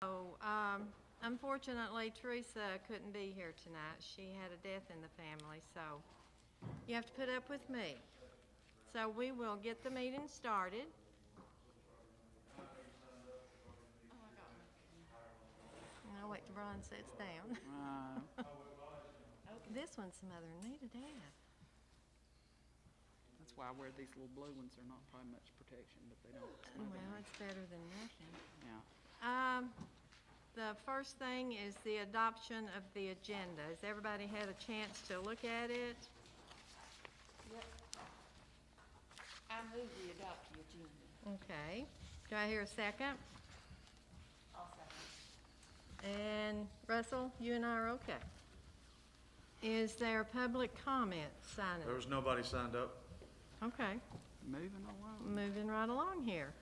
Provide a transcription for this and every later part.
So, unfortunately, Teresa couldn't be here tonight. She had a death in the family, so you have to put up with me. So we will get the meeting started. And I'll wait till Brian sits down. This one's Mother Anita Dad. That's why I wear these little blue ones. They're not probably much protection, but they don't smother Well, me. it's better than nothing. Yeah. The first thing is the adoption of the agenda. Has everybody had a chance to look at it? Yep. I move we adopt the agenda. Okay. Do I hear a second? I'll second. And Russell, you and I are okay. Is there public comment signing? There was nobody signed up. Okay, Moving along. moving right along here.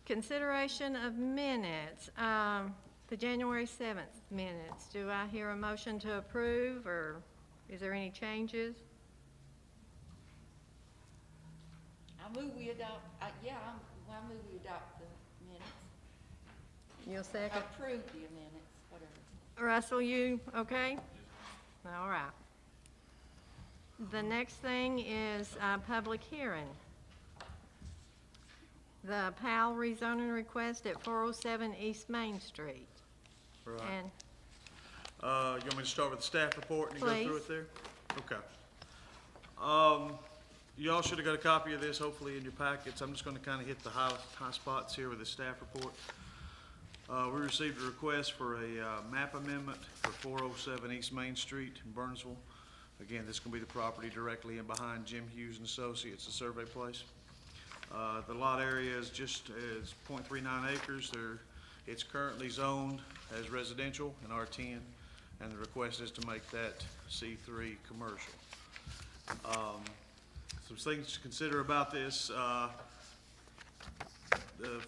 Consideration of minutes, the January 7th minutes. Do I hear a motion to approve, or is there any changes? I move we adopt, I move we adopt the minutes. You'll second? Approve the minutes, whatever. Russell, you okay? All right. The next thing is public hearing. The PAL rezoning request at 407 East Main Street. Right. And You want me to start with the staff report and go through Please. it there? Okay. You all should have got a copy of this, hopefully, in your packets. I'm just gonna kinda hit the high spots here with the staff report. We received a request for a map amendment for 407 East Main Street in Burnsville. Again, this is gonna be the property directly in behind Jim Hughes and Associates, the survey place. The lot area is just, is .39 acres. It's currently zoned as residential in R10, and the request is to make that C3 commercial. Some things to consider about this.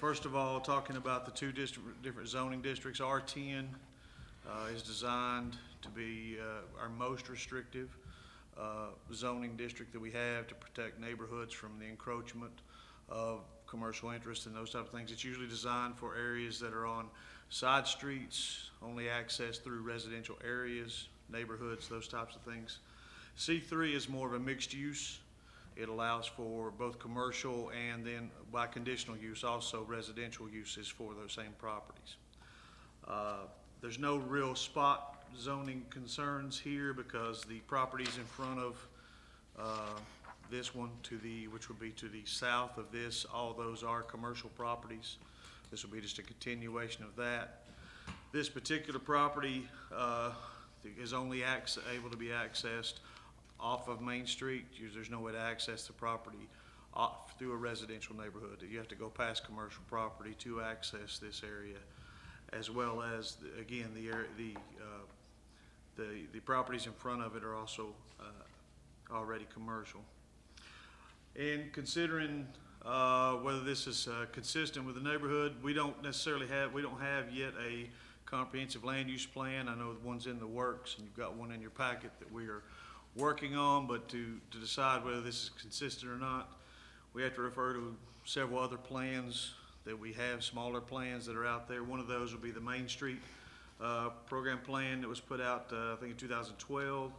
First of all, talking about the two different zoning districts, R10 is designed to be our most restrictive zoning district that we have to protect neighborhoods from the encroachment of commercial interests and those type of things. It's usually designed for areas that are on side streets, only accessed through residential areas, neighborhoods, those types of things. C3 is more of a mixed use. It allows for both commercial and then by conditional use, also residential uses for those same properties. There's no real spot zoning concerns here because the properties in front of this one which would be to the south of this, all those are commercial properties. This will be just a continuation of that. This particular property is only able to be accessed off of Main Street. There's no way to access the property through a residential neighborhood. You have to go past commercial property to access this area, as well as, again, the properties in front of it are also already commercial. In considering whether this is consistent with the neighborhood, we don't have yet a comprehensive land use plan. I know the one's in the works, and you've got one in your packet that we are working on, but to decide whether this is consistent or not, we have to refer to several other plans that we have, smaller plans that are out there. One of those will be the Main Street program plan that was put out, I think in 2012,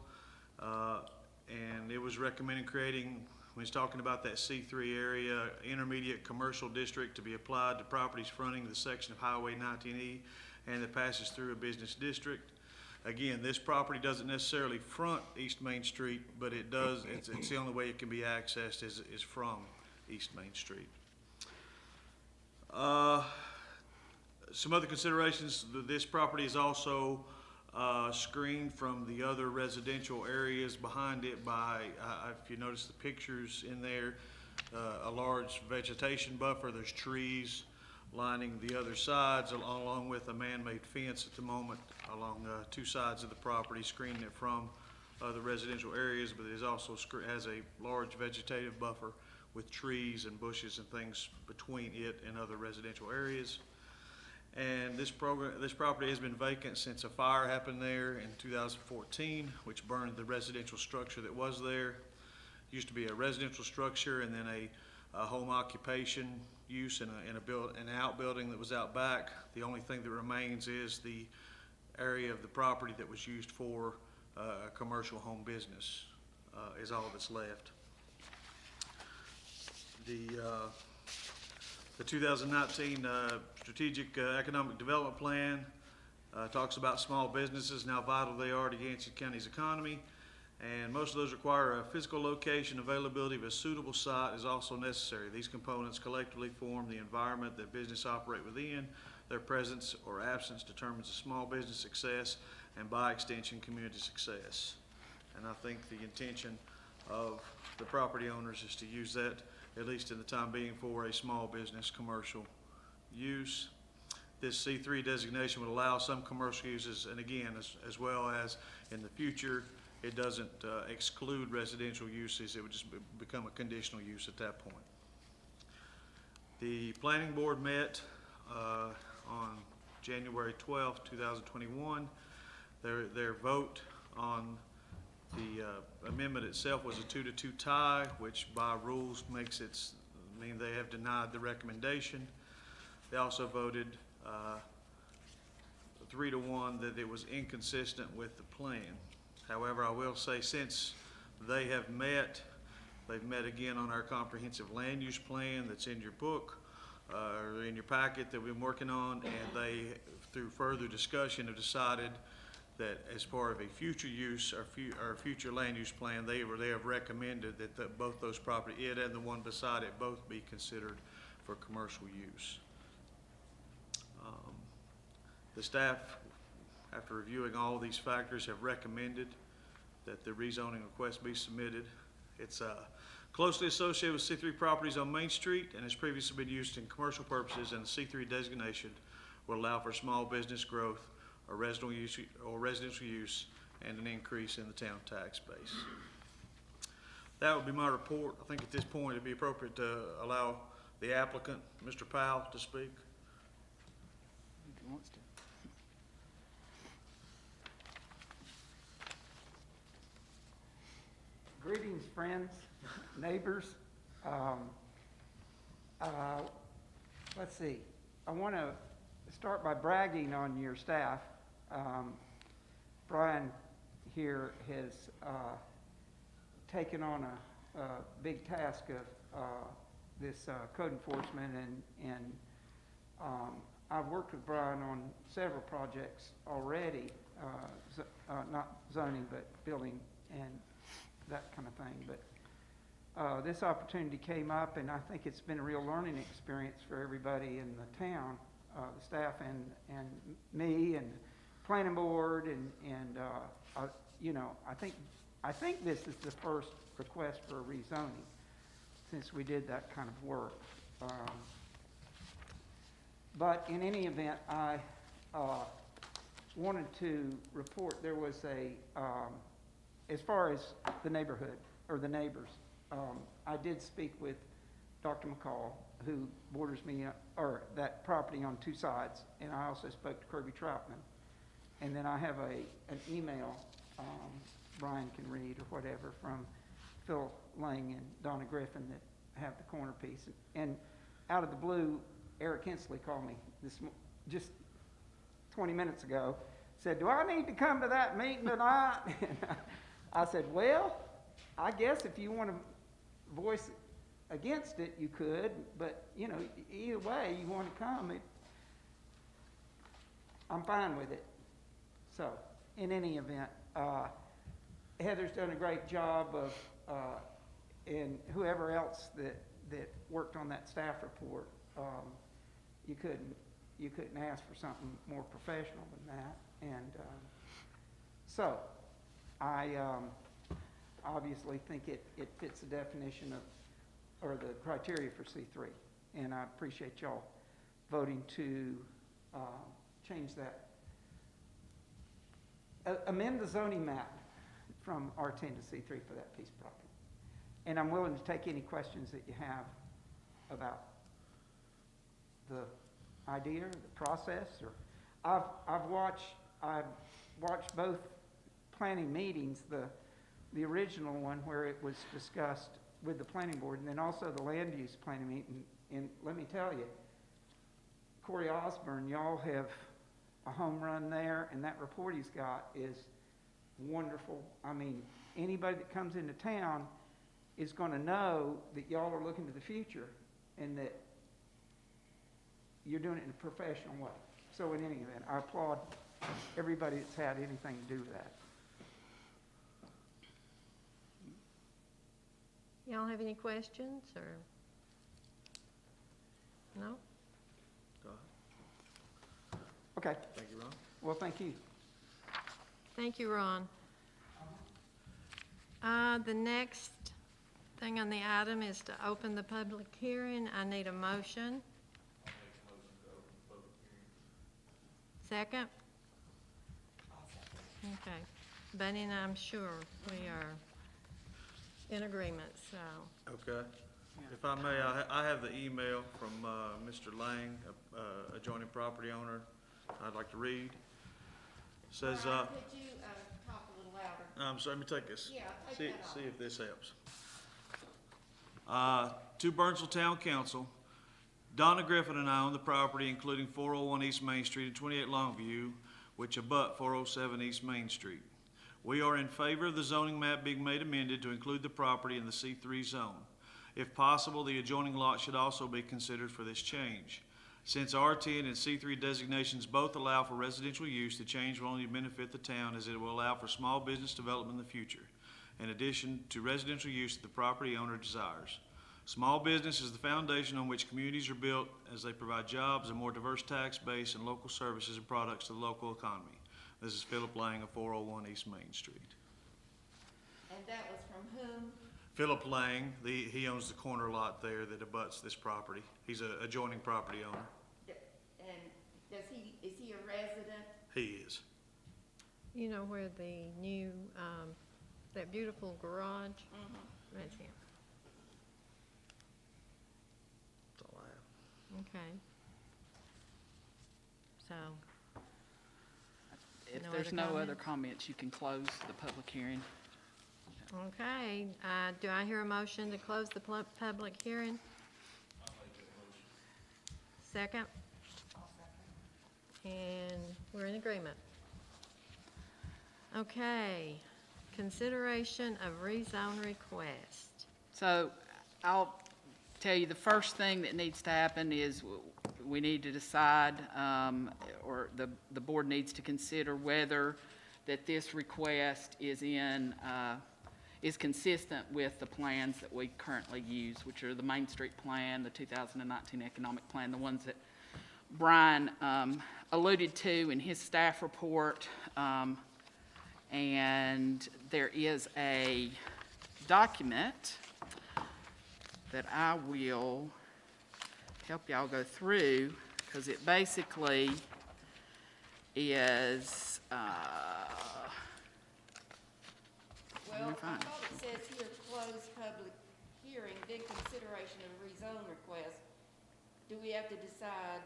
and it was recommending creating, when it's talking about that C3 area, intermediate commercial district to be applied to properties fronting the section of Highway 19E and that passes through a business district. Again, this property doesn't necessarily front East Main Street, but it does, it's the only way it can be accessed is from East Main Street. Some other considerations, this property is also screened from the other residential areas behind it by, if you notice the pictures in there, a large vegetation buffer. There's trees lining the other sides along with a man-made fence at the moment along two sides of the property, screening it from the residential areas, but it is also has a large vegetative buffer with trees and bushes and things between it and other residential areas. And this property has been vacant since a fire happened there in 2014, which burned the residential structure that was there. It used to be a residential structure and then a home occupation use in an outbuilding that was out back. The only thing that remains is the area of the property that was used for a commercial home business, is all that's left. The 2019 Strategic Economic Development Plan talks about small businesses and how vital they are to Yancey County's economy. And most of those require a physical location. Availability of a suitable site is also necessary. These components collectively form the environment that business operate within. Their presence or absence determines a small business success and by extension community success. And I think the intention of the property owners is to use that, at least in the time being, for a small business commercial use. This C3 designation would allow some commercial uses, and again, as well as in the future, it doesn't exclude residential uses. It would just become a conditional use at that point. The planning board met on January 12th, 2021. Their vote on the amendment itself was a 2-2 tie, which by rules makes it mean they have denied the recommendation. They also voted 3-1 that it was inconsistent with the plan. However, I will say since they have met, they've met again on our comprehensive land use plan that's in your book, or in your packet that we've been working on, and they, through further discussion, have decided that as part of a future use or future land use plan, they have recommended that both those property, it and the one beside it, both be considered for commercial use. The staff, after reviewing all these factors, have recommended that the rezoning request be submitted. It's closely associated with C3 properties on Main Street and has previously been used in commercial purposes, and the C3 designation will allow for small business growth or residential use and an increase in the town tax base. That would be my report. I think at this point it'd be appropriate to allow the applicant, Mr. Powell, to speak. If he wants to. Greetings, friends, neighbors. Let's see. I want to start by bragging on your staff. Brian here has taken on a big task of this code enforcement, and I've worked with Brian on several projects already, not zoning, but building and that kind of thing. But this opportunity came up, and I think it's been a real learning experience for everybody in the town, the staff and me and planning board, and you know, I think this is the first request for a rezoning since we did that kind of work. But in any event, I wanted to report there was a as far as the neighborhood, or the neighbors, I did speak with Dr. McCall, who borders me, or that property on two sides, and I also spoke to Kirby Troutman. And then I have an email Brian can read or whatever from Phil Lang and Donna Griffin that have the corner piece. And out of the blue, Eric Hensley called me just 20 minutes ago, said, "Do I need to come to that meeting tonight?" I said, "Well, I guess if you want to voice against it, you could, but you know, either way, you want to come, I'm fine with it." So, in any event, Heather's done a great job of, and whoever else that worked on that staff report, you couldn't ask for something more professional than that, and so. I obviously think it fits the definition of, or the criteria for C3, and I appreciate y'all voting to change that. Amend the zoning map from R10 to C3 for that piece of property. And I'm willing to take any questions that you have about the idea, the process, or I've watched both planning meetings, the original one where it was discussed with the planning board, and then also the land use planning meeting And let me tell you, Corey Osborne, y'all have a home run there, and that report he's got is wonderful. I mean, anybody that comes into town is gonna know that y'all are looking to the future and that you're doing it in a professional way. So in any event, I applaud everybody that's had anything to do with that. Y'all have any questions, or? No? Go ahead. Okay, Thank you, Ron. well, thank you. Thank you, Ron. The next thing on the item is to open the public hearing. I need a motion. Second? Okay. Bunny and I'm sure we are in agreement, so. Okay. If I may, I have the email from Mr. Lang, adjoining property owner, I'd like to read. Says, Brian, could you, talk a little louder? I'm sorry, let me take this. Yeah, take See, that off. see if this helps. To Burnsville Town Council, Donna Griffin and I own the property including 401 East Main Street and 28 Longview, which abut 407 East Main Street. We are in favor of the zoning map being made amended to include the property in the C3 zone. If possible, the adjoining lot should also be considered for this change. Since R10 and C3 designations both allow for residential use, the change will only benefit the town as it will allow for small business development in the future, in addition to residential use that the property owner desires. Small business is the foundation on which communities are built as they provide jobs, a more diverse tax base, and local services and products to the local economy. This is Philip Lang of 401 East Main Street. And that was from whom? Philip Lang, he owns the corner lot there that abuts this property. He's an adjoining property owner. And is he a resident? He is. You know where the new, that beautiful garage? That's him. That's all I have. Okay. So, If No there's other no other comments? comments, you can close the public hearing. okay, do I hear a motion to close the public hearing? Second? And we're in agreement. Okay, consideration of rezone request. So I'll tell you, the first thing that needs to happen is we need to decide, or the board needs to consider whether that this request is consistent with the plans that we currently use, which are the Main Street Plan, the 2019 Economic Plan, the ones that Brian alluded to in his staff report. And there is a document that I will help y'all go through, because it basically is, Well, I fine. thought it says here, close public hearing, then consideration of rezone request. Do we have to decide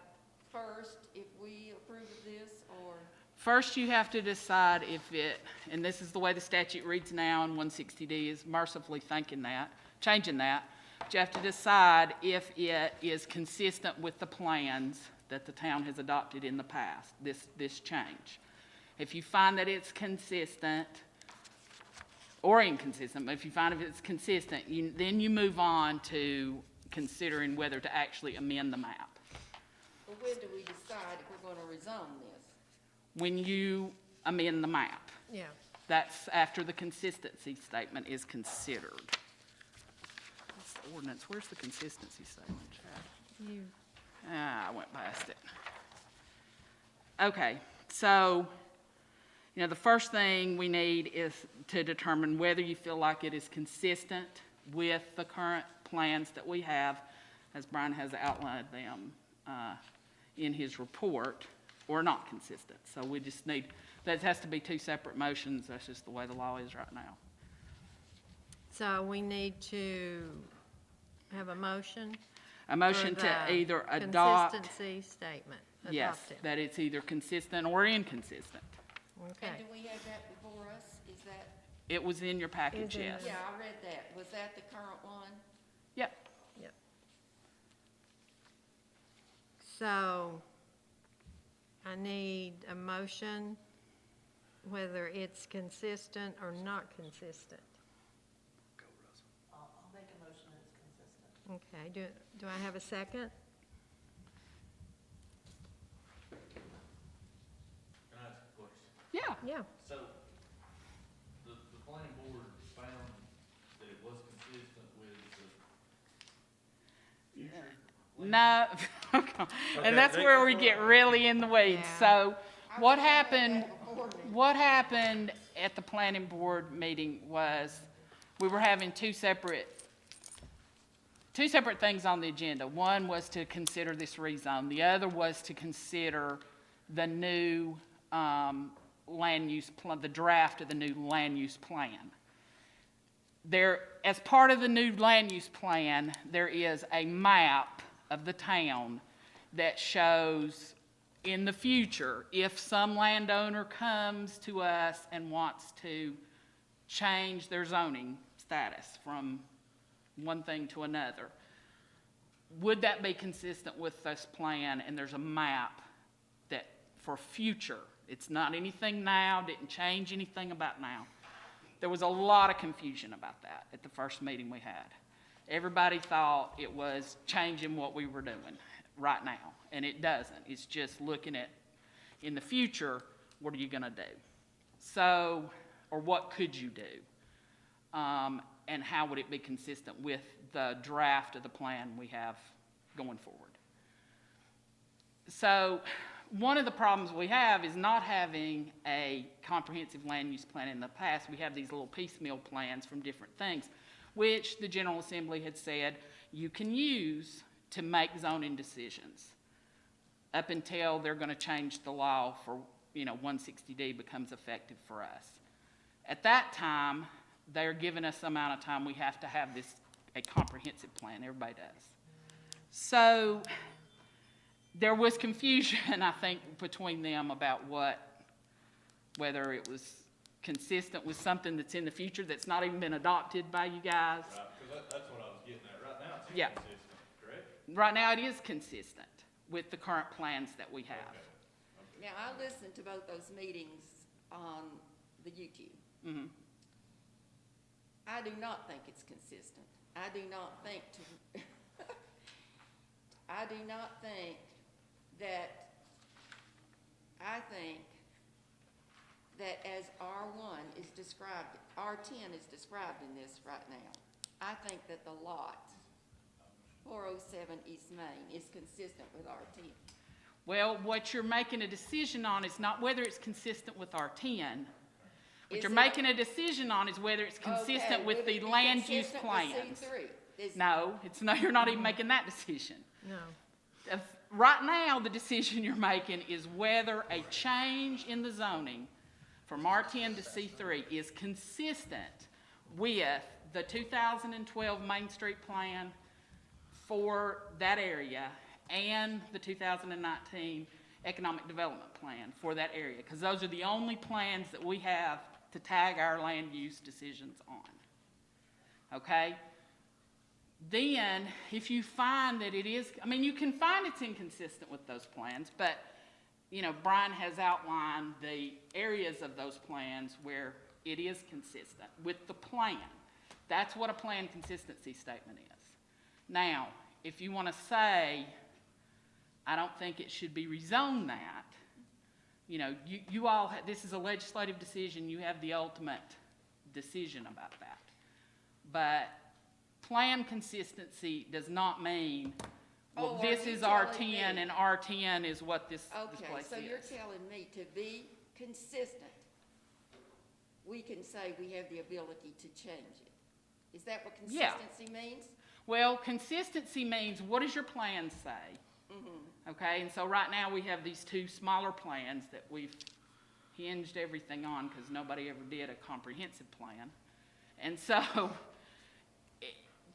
first if we approve of this, or? first you have to decide if it, and this is the way the statute reads now, and 160D is mercifully changing that, but you have to decide if it is consistent with the plans that the town has adopted in the past, this change. If you find that it's consistent, or inconsistent, but if you find if it's consistent, then you move on to considering whether to actually amend the map. But when do we decide if we're gonna rezone this? When you amend the map, Yeah, that's after the consistency statement is considered. What's the ordinance? Where's the consistency statement, Chad? you, I went past it. Okay, so, the first thing we need is to determine whether you feel like it is consistent with the current plans that we have, as Brian has outlined them in his report, or not consistent. So we just need, that has to be two separate motions. That's just the way the law is right now. so we need to have a motion? A motion for to the either adopt, Consistency statement, yes, adopted. that it's either consistent or inconsistent. Okay, And do we have that before us? Is that, It was in your package, Is in yes. the- yeah, I read that. Was that the current one? Yep. yep. So I need a motion, whether it's consistent or not consistent. I'll make a motion that it's consistent. Okay, do I have a second? Can I ask a question? Yeah. Yeah. So, the planning board found that it was consistent with the future? No, and that's where we get really in the weeds. Yeah. So I what wish I had happened, that before me. what happened at the planning board meeting was we were having two separate things on the agenda. One was to consider this rezone. The other was to consider the new land use, the draft of the new land use plan. There, as part of the new land use plan, there is a map of the town that shows in the future, if some landowner comes to us and wants to change their zoning status from one thing to another, would that be consistent with this plan? And there's a map that for future, it's not anything now, didn't change anything about now. There was a lot of confusion about that at the first meeting we had. Everybody thought it was changing what we were doing right now, and it doesn't. It's just looking at, in the future, what are you gonna do? So, or what could you do? And how would it be consistent with the draft of the plan we have going forward? So, one of the problems we have is not having a comprehensive land use plan. In the past, we have these little piecemeal plans from different things, which the General Assembly had said you can use to make zoning decisions up until they're going to change the law for, 160D becomes effective for us. At that time, they're giving us some amount of time. We have to have a comprehensive plan. Everybody does. So there was confusion, I think, between them about whether it was consistent with something that's in the future that's not even been adopted by you guys. Right, because that's what I was getting at. Right now, it's Yeah. inconsistent, correct? Right now, it is consistent with the current plans that we have. Now, I listened to both those meetings on the YouTube. Mhm. I do not think it's consistent. I do not think I do not think that, I think that as R1 is described, R10 is described in this right now, I think that the lot, 407 East Main, is consistent with R10. Well, what you're making a decision on is not whether it's consistent with R10. What Is you're it- making a decision on is whether it's consistent Okay, with would the it be land use consistent with plans. C3? No, you're not even making that decision. No. Right now, the decision you're making is whether a change in the zoning from R10 to C3 is consistent with the 2012 Main Street Plan for that area and the 2019 Economic Development Plan for that area, because those are the only plans that we have to tag our land use decisions on. Okay? Then, if you find that it is, you can find it's inconsistent with those plans, but, Brian has outlined the areas of those plans where it is consistent with the plan. That's what a plan consistency statement is. Now, if you want to say, I don't think it should be rezoned that, you all, this is a legislative decision, you have the ultimate decision about that. But plan consistency does not mean, well, Oh, are this you is telling R10 me- and R10 is what this Okay, place so you're is. telling me to be consistent, we can say we have the ability to change it. Is that what Yeah. consistency means? Well, consistency means, what does your plan say? Okay, and so right now we have these two smaller plans that we've hinged everything on because nobody ever did a comprehensive plan. And so,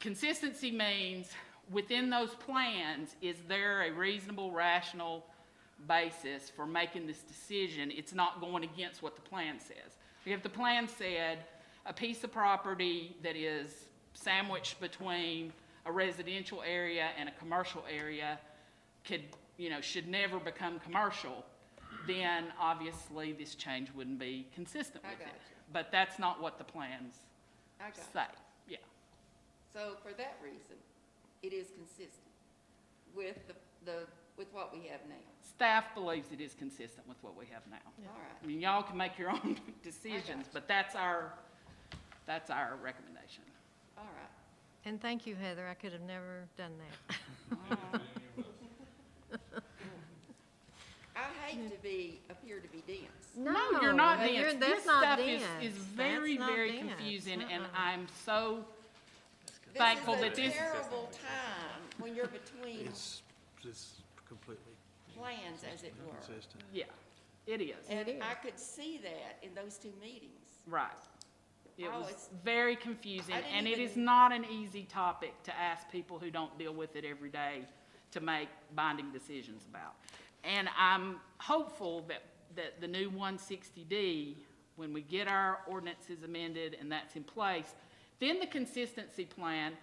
consistency means within those plans, is there a reasonable, rational basis for making this decision? It's not going against what the plan says. If the plan said a piece of property that is sandwiched between a residential area and a commercial area could should never become commercial, then obviously this change wouldn't be consistent I with got it. you. But that's not what the plans I got say, you. yeah. So for that reason, it is consistent with with what we have now. Staff believes it is consistent with what we have now. All right. I mean, y'all can make your own decisions, you. but that's our recommendation. All right. And thank you, Heather, I could have never done that. I hate to appear to be dense. No, you're not but dense. that's This not stuff dense. is very, That's not very dense. confusing, and Uh-uh. I'm so thankful that This this. is a terrible time when you're between It's completely plans, as it were. consistent. Yeah, it is, And It is. I could see that in those two meetings. right. It Oh, was it's- very confusing, I didn't and it is even- not an easy topic to ask people who don't deal with it every day to make binding decisions about. And I'm hopeful that the new 160D, when we get our ordinances amended and that's in place, then the consistency plan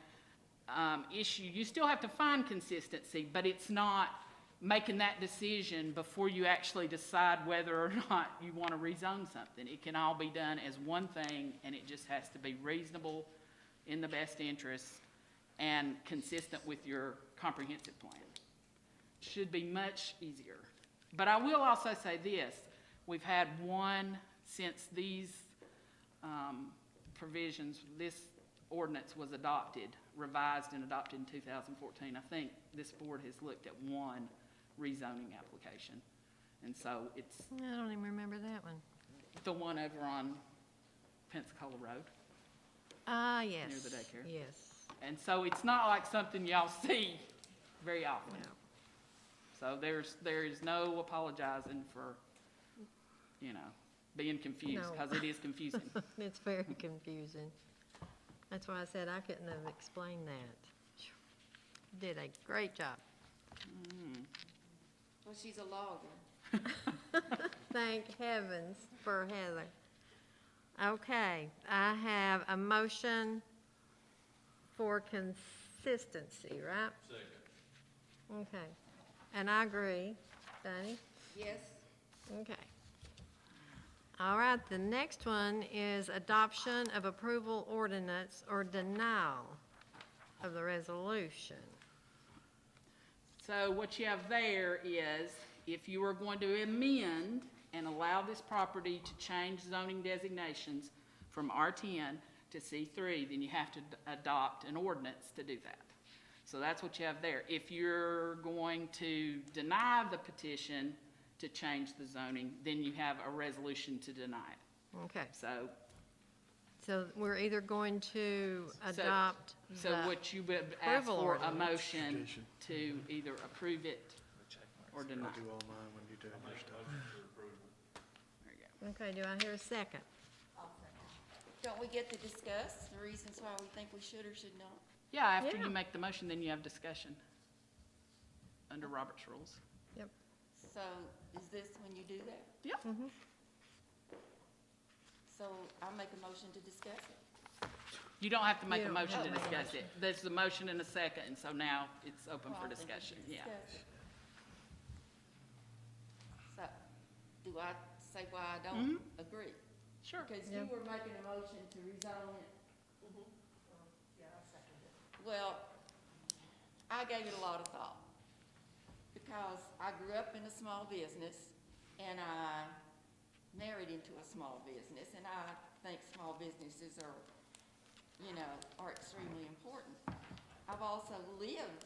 issue, you still have to find consistency, but it's not making that decision before you actually decide whether or not you want to rezone something. It can all be done as one thing, and it just has to be reasonable, in the best interest, and consistent with your comprehensive plan. Should be much easier. But I will also say this, we've had one, since these provisions, this ordinance was revised and adopted in 2014. I think this board has looked at one rezoning application. And so it's I don't even remember that one. the one over on Pensacola Road. Ah, yes. Near the daycare. Yes. And so it's not like something y'all see very often. No. So there is no apologizing for, being confused, No. because it is confusing. It's very confusing. That's why I said I couldn't have explained that. Phew. Did a great job. Well, she's a logger. Thank heavens for Heather. Okay, I have a motion for consistency, right? Second. Okay, and I agree. Donnie? Yes? Okay. All right, the next one is adoption of approval ordinance or denial of the resolution. So what you have there is, if you are going to amend and allow this property to change zoning designations from R10 to C3, then you have to adopt an ordinance to do that. So that's what you have there. If you're going to deny the petition to change the zoning, then you have a resolution to deny it. Okay, So, we're either going to adopt so the, what you would ask approval for a ordinance. motion Tradition. to either approve it or deny. I do all mine when you do your stuff. There you go. okay, do I hear a second? Don't we get to discuss the reasons why we think we should or should not? Yeah, after Yeah. you make the motion, then you have discussion under Robert's rules. Yep. So is this when you do that? Yep. Mm-hmm. So I'll make a motion to discuss it. You don't have to make You a don't motion have to to make a discuss it. There's a motion and a second, and so now it's open Well, for I think we discussion, should yeah. discuss it. So, do I say why I don't agree? Sure. Because Yeah. you were making a motion to rezone it. Yeah, I second it. Well, I gave it a lot of thought, because I grew up in a small business, and I married into a small business, and I think small businesses are extremely important. I've also lived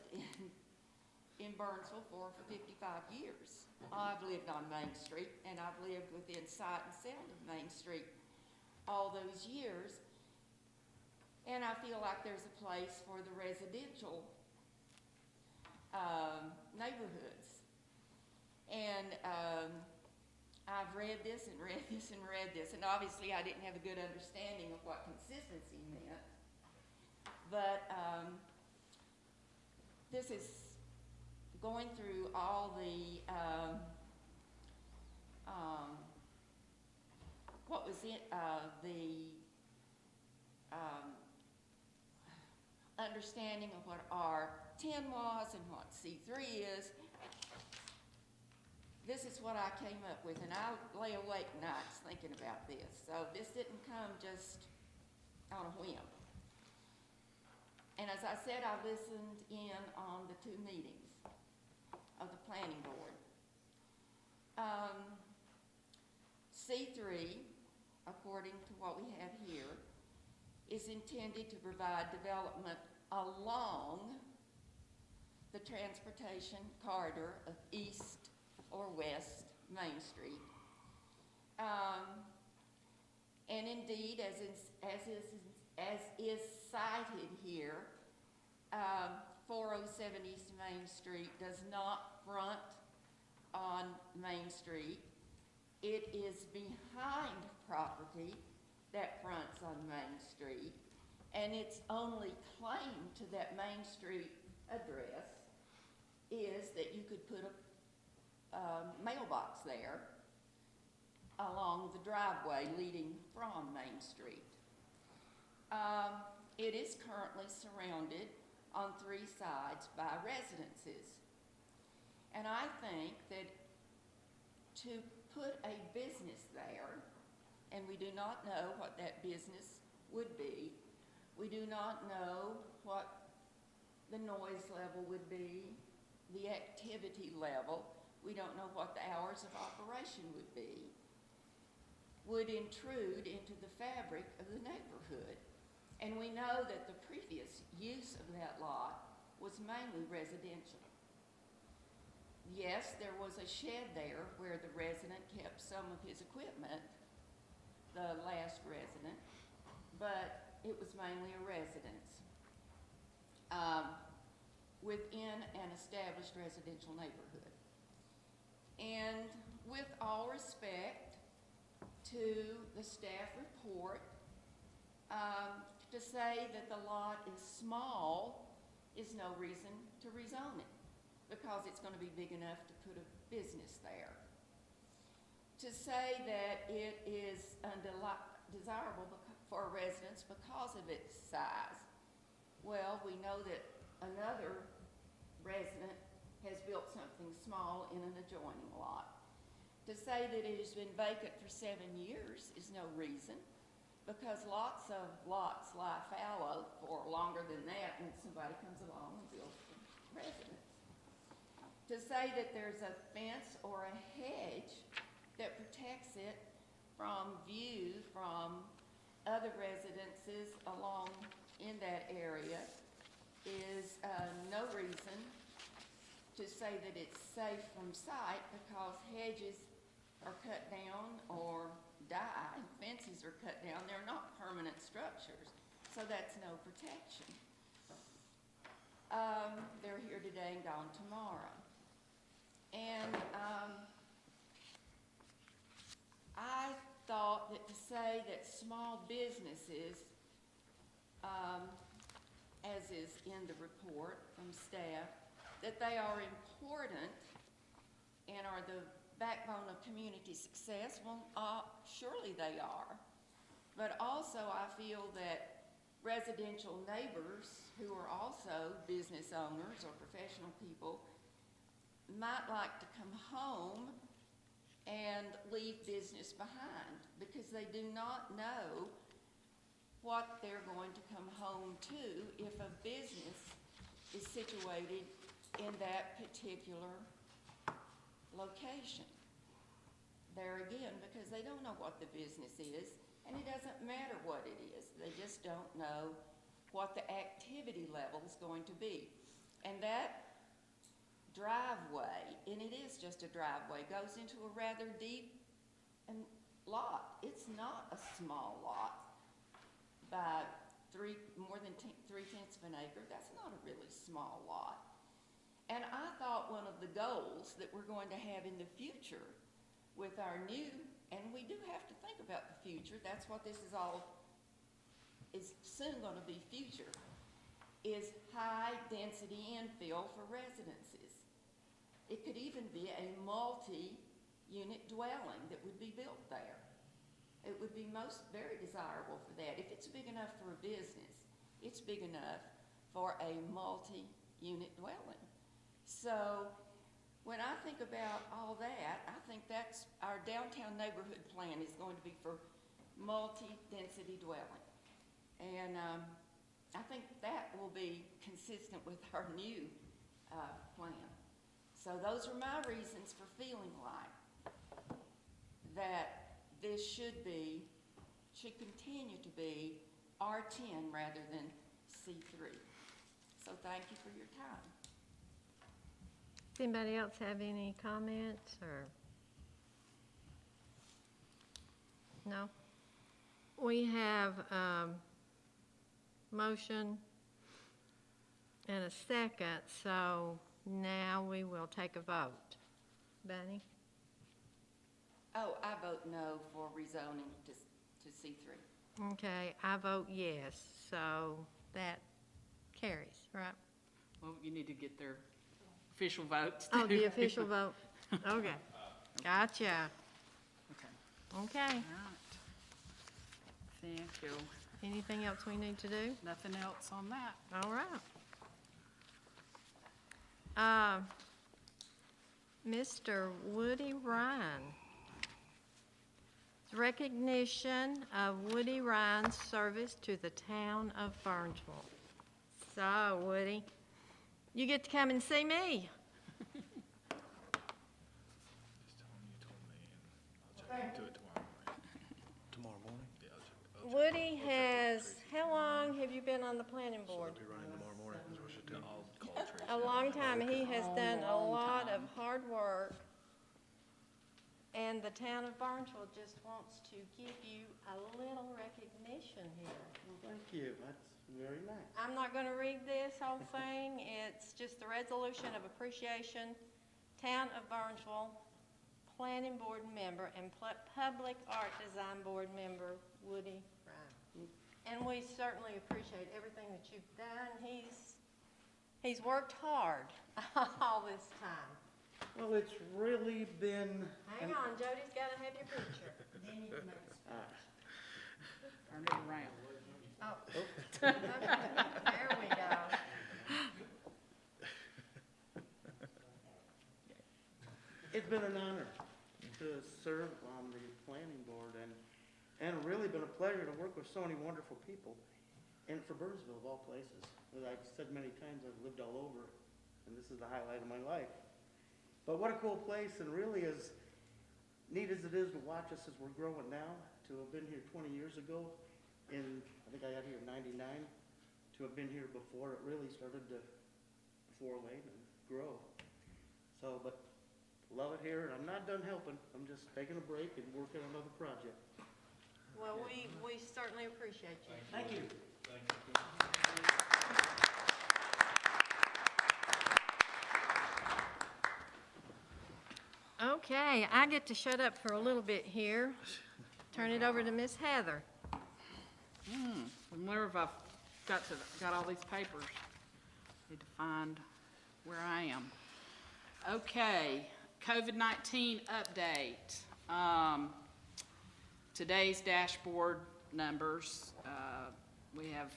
in Burnsville for 55 years. I've lived on Main Street, and I've lived within sight and sound of Main Street all those years. And I feel like there's a place for the residential neighborhoods. And I've read this and read this and read this, and obviously I didn't have a good understanding of what consistency meant. But this is going through all the, what was it, understanding of what R10 was and what C3 is. this is what I came up with, and I lay awake nights thinking about this. So this didn't come just on a whim. And as I said, I listened in on the 2 meetings of the planning board. C3, according to what we have here, is intended to provide development along the transportation corridor of East or West Main Street. And indeed, as is cited here, 407 East Main Street does not front on Main Street. It is behind property that fronts on Main Street, and its only claim to that Main Street address is that you could put a mailbox there along the driveway leading from Main Street. It is currently surrounded on 3 sides by residences. And I think that to put a business there, and we do not know what that business would be, we do not know what the noise level would be, the activity level, we don't know what the hours of operation would be, would intrude into the fabric of the neighborhood. And we know that the previous use of that lot was mainly residential. Yes, there was a shed there where the resident kept some of his equipment, the last resident, but it was mainly a residence within an established residential neighborhood. And with all respect to the staff report, to say that the lot is small is no reason to rezone it, because it's going to be big enough to put a business there. To say that it is undesirable for residents because of its size, well, we know that another resident has built something small in an adjoining lot. To say that it has been vacant for 7 years is no reason, because lots of lots lie fallow for longer than that, and somebody comes along and builds a residence. To say that there's a fence or a hedge that protects it from view from other residences along in that area is no reason to say that it's safe from sight, because hedges are cut down or die, and fences are cut down. They're not permanent structures, so that's no protection. They're here today and gone tomorrow. And I thought that to say that small businesses, as is in the report from staff, that they are important and are the backbone of community success, well, surely they are. But also I feel that residential neighbors who are also business owners or professional people might like to come home and leave business behind, because they do not know what they're going to come home to if a business is situated in that particular location. There again, because they don't know what the business is, and it doesn't matter what it is. They just don't know what the activity level is going to be. And that driveway, and it is just a driveway, goes into a rather deep lot. It's not a small lot by more than 3/10 of an acre. That's not a really small lot. And I thought one of the goals that we're going to have in the future with our new, and we do have to think about the future, that's what this is all, is soon going to be future, is high-density infill for residences. It could even be a multi-unit dwelling that would be built there. It would be very desirable for that. If it's big enough for a business, it's big enough for a multi-unit dwelling. So when I think about all that, I think that's, our downtown neighborhood plan is going to be for multi-density dwelling. And, I think that will be consistent with our new, plan. So those are my reasons for feeling like that this should continue to be R10 rather than C3. So thank you for your time. Does anybody else have any comments, or? No? We have, motion and a second, so now we will take a vote. Bunny? Oh, I vote no for rezoning to C3. Okay, I vote yes, so that carries, right? Well, you need to get their official votes. Oh, too. the official vote? Okay, gotcha. Okay, Okay, all right. Thank you. anything else we need to do? Nothing else on that. All right. Mr. Woody Ryan. Recognition of Woody Ryan's service to the town of Burnsville. So, Woody, you get to come and see me. Tomorrow morning? Woody has, how long have you been on the planning board? Be running tomorrow morning, is what you're telling me. A long time. He has done a lot of hard work, and the town of Burnsville just wants to give you a little recognition here. Thank you, that's very nice. I'm not gonna read this whole thing, it's just the resolution of appreciation, Town of Burnsville, Planning Board member and Public Art Design Board member, Woody Ryan. And we certainly appreciate everything that you've done. He's worked hard all this time. Well, it's really been. Hang on, Jody's gotta have your picture. Turn it around. Oh, okay, there we go. It's been an honor to serve on the planning board and really been a pleasure to work with so many wonderful people. And for Burnsville, of all places. As I've said many times, I've lived all over, and this is the highlight of my life. But what a cool place, and really as neat as it is to watch us as we're growing now, to have been here 20 years ago, I think I got here in '99, to have been here before it really started to forward and grow. So, but love it here, and I'm not done helping. I'm just taking a break and working on another project. Well, we certainly appreciate you. Thank you. Okay, I get to shut up for a little bit here. Turn it over to Miss Heather. Where have I got all these papers? Need to find where I am. Okay, COVID-19 update. Today's dashboard numbers, we have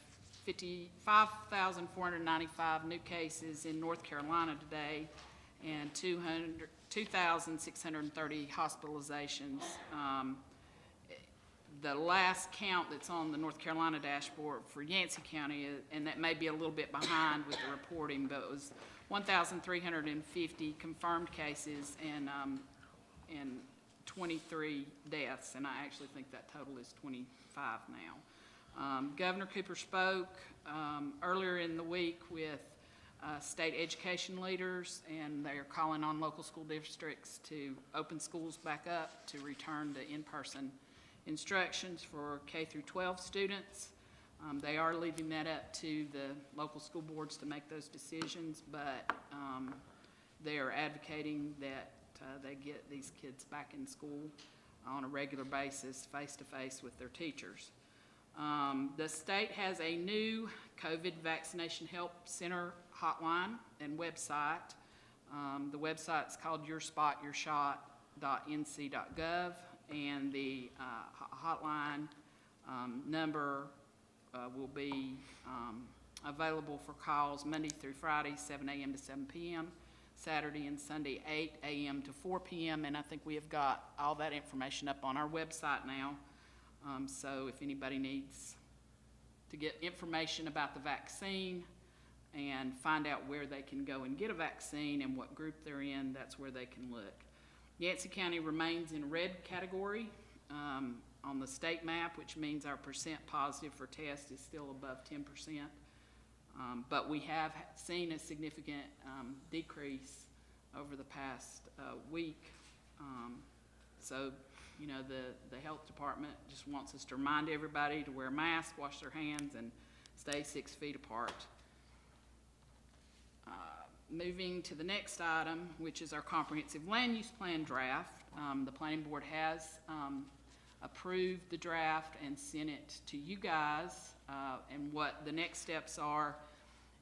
55,495 new cases in North Carolina today and 2,630 hospitalizations. The last count that's on the North Carolina dashboard for Yancey County, and that may be a little bit behind with the reporting, but it was 1,350 confirmed cases and 23 deaths, and I actually think that total is 25 now. Governor Cooper spoke earlier in the week with state education leaders, and they're calling on local school districts to open schools back up to return to in-person instructions for K through 12 students. They are leaving that up to the local school boards to make those decisions, but they are advocating that they get these kids back in school on a regular basis, face-to-face with their teachers. The state has a new COVID vaccination help center hotline and website. The website's called yourspotyourshot.nc.gov, and the hotline number will be available for calls Monday through Friday, 7 a.m. to 7 p.m., Saturday and Sunday, 8 a.m. to 4 p.m., and I think we have got all that information up on our website now. So if anybody needs to get information about the vaccine and find out where they can go and get a vaccine and what group they're in, that's where they can look. Yancey County remains in red category on the state map, which means our percent positive for test is still above 10%. But we have seen a significant decrease over the past week. So, you know, the health department just wants us to remind everybody to wear a mask, wash their hands, and stay 6 feet apart. Moving to the next item, which is our comprehensive land use plan draft. The planning board has approved the draft and sent it to you guys. And what the next steps are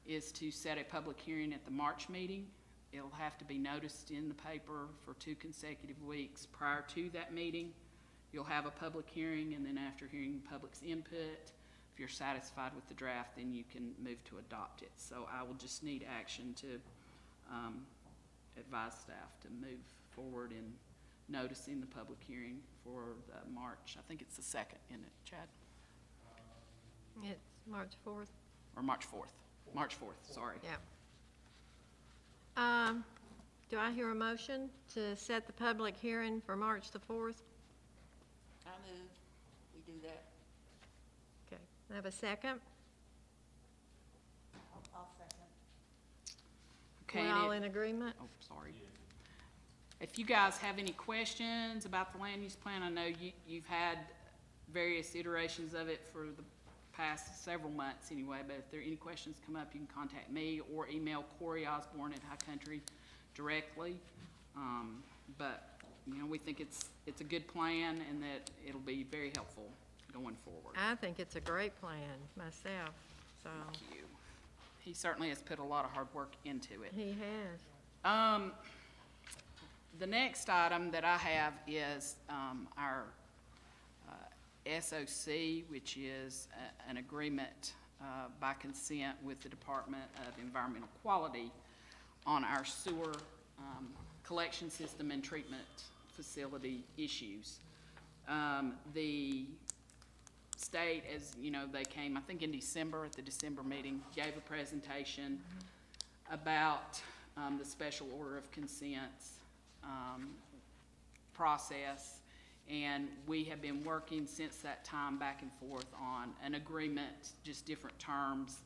is to set a public hearing at the March meeting. It'll have to be noticed in the paper for 2 consecutive weeks prior to that meeting. You'll have a public hearing, and then after hearing the public's input, if you're satisfied with the draft, then you can move to adopt it. So I will just need action to advise staff to move forward in noticing the public hearing for the March, I think it's the 2nd, isn't it, Chad? It's March 4th. Or March 4th. March 4th, sorry. Yeah. Do I hear a motion to set the public hearing for March the 4th? I move we do that. Okay, I have a second. I'll second. Okay, We're and all it- in agreement? Oh, sorry. If you guys have any questions about the land use plan, I know you've had various iterations of it for the past several months anyway, but if there are any questions come up, you can contact me or email Corey Osborne at High Country directly. But, you know, we think it's a good plan and that it'll be very helpful going forward. I think it's a great plan myself, so Thank you. He certainly has put a lot of hard work into it. he has. The next item that I have is our SOC, which is an agreement by consent with the Department of Environmental Quality on our sewer collection system and treatment facility issues. The state, as you know, they came, I think in December, at the December meeting, gave a presentation about the special order of consents process, and we have been working since that time back and forth on an agreement, just different terms,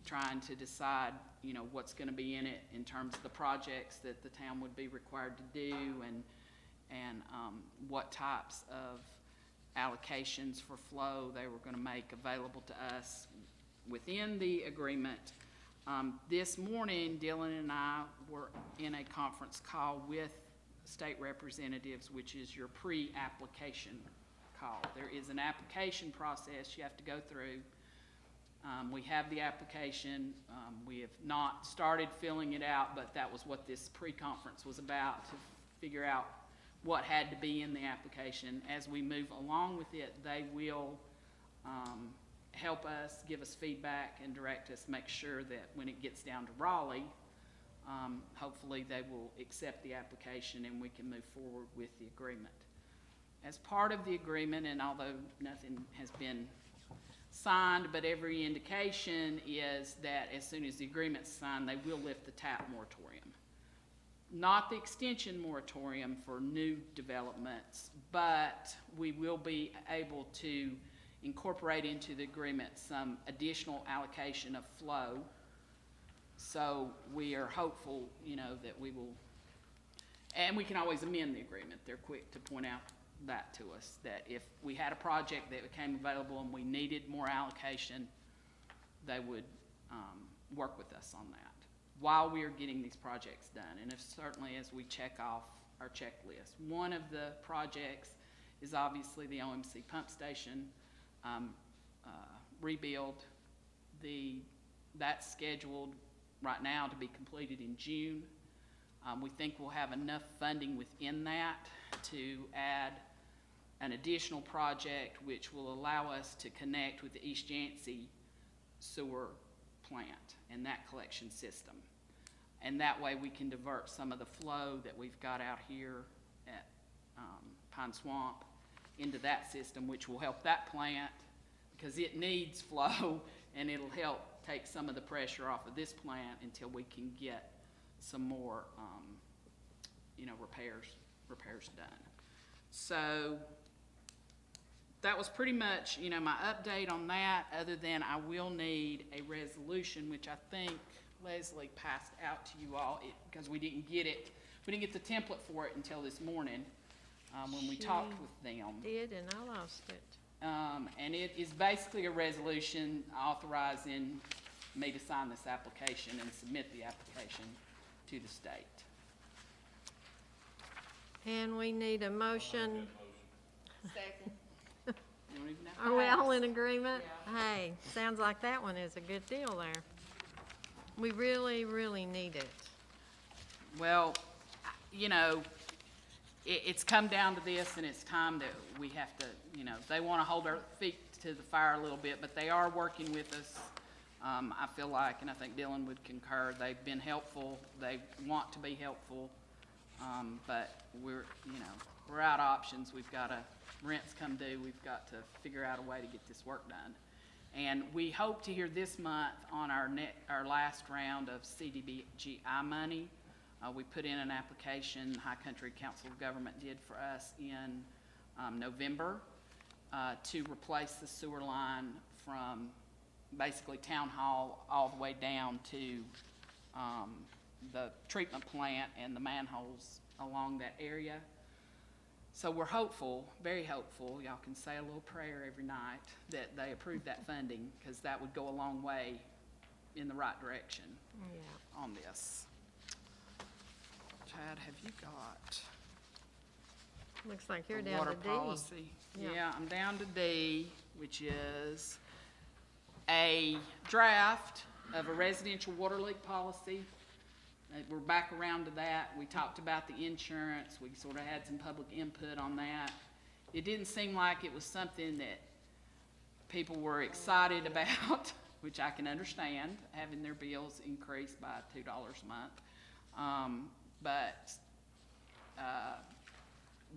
trying to decide, you know, what's going to be in it in terms of the projects that the town would be required to do, and what types of allocations for flow they were going to make available to us within the agreement. This morning, Dylan and I were in a conference call with state representatives, which is your pre-application call. There is an application process you have to go through. We have the application. We have not started filling it out, but that was what this pre-conference was about, to figure out what had to be in the application. As we move along with it, they will help us, give us feedback, and direct us, make sure that when it gets down to Raleigh, hopefully they will accept the application and we can move forward with the agreement. As part of the agreement, and although nothing has been signed, but every indication is that as soon as the agreement's signed, they will lift the TAP moratorium. Not the extension moratorium for new developments, but we will be able to incorporate into the agreement some additional allocation of flow. So we are hopeful, you know, that we will, and we can always amend the agreement. They're quick to point out that to us, that if we had a project that became available and we needed more allocation, they would work with us on that while we are getting these projects done. And if certainly as we check off our checklist. One of the projects is obviously the OMC pump station rebuild. That's scheduled right now to be completed in June. We think we'll have enough funding within that to add an additional project which will allow us to connect with the East Yancey sewer plant and that collection system. And that way we can divert some of the flow that we've got out here at Pine Swamp into that system, which will help that plant because it needs flow, and it'll help take some of the pressure off of this plant until we can get some more, repairs done. So that was pretty much, my update on that, other than I will need a resolution, which I think Leslie passed out to you all, because we didn't get the template for it until this morning, when we talked with them. Did, and I lost it. And it is basically a resolution authorizing me to sign this application and submit the application to the state. And we need a motion. Second. You don't even have to Are we all ask. in agreement? Hey, sounds like that one is a good deal there. We really, really need it. Well, it's come down to this, and it's time that we have to, they want to hold our feet to the fire a little bit, but they are working with us. I feel like, and I think Dylan would concur, they've been helpful, they want to be helpful, but we're out of options. We've got rent's come due, we've got to figure out a way to get this work done. And we hope to hear this month on our last round of CDBGI money. We put in an application, High Country Council of Government did for us in November, to replace the sewer line from basically Town Hall all the way down to the treatment plant and the manholes along that area. So we're hopeful, very hopeful, y'all can say a little prayer every night, that they approve that funding, because that would go a long way in the right direction Yeah. on this. Chad, have you got Looks like you're the down water to D. policy? Yeah. Yeah, I'm down to D, which is a draft of a residential water leak policy. We're back around to that. We talked about the insurance. We sort of had some public input on that. It didn't seem like it was something that people were excited about, which I can understand, having their bills increased by $2 a month. But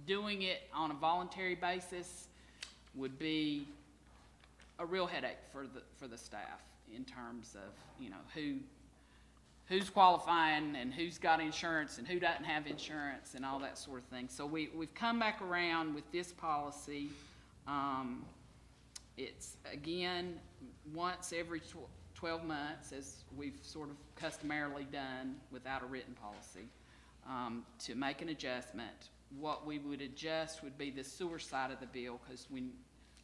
doing it on a voluntary basis would be a real headache for the staff in terms of, who's qualifying and who's got insurance and who doesn't have insurance and all that sort of thing. So we've come back around with this policy. It's, again, once every 12 months, as we've sort of customarily done without a written policy, to make an adjustment. What we would adjust would be the sewer side of the bill, because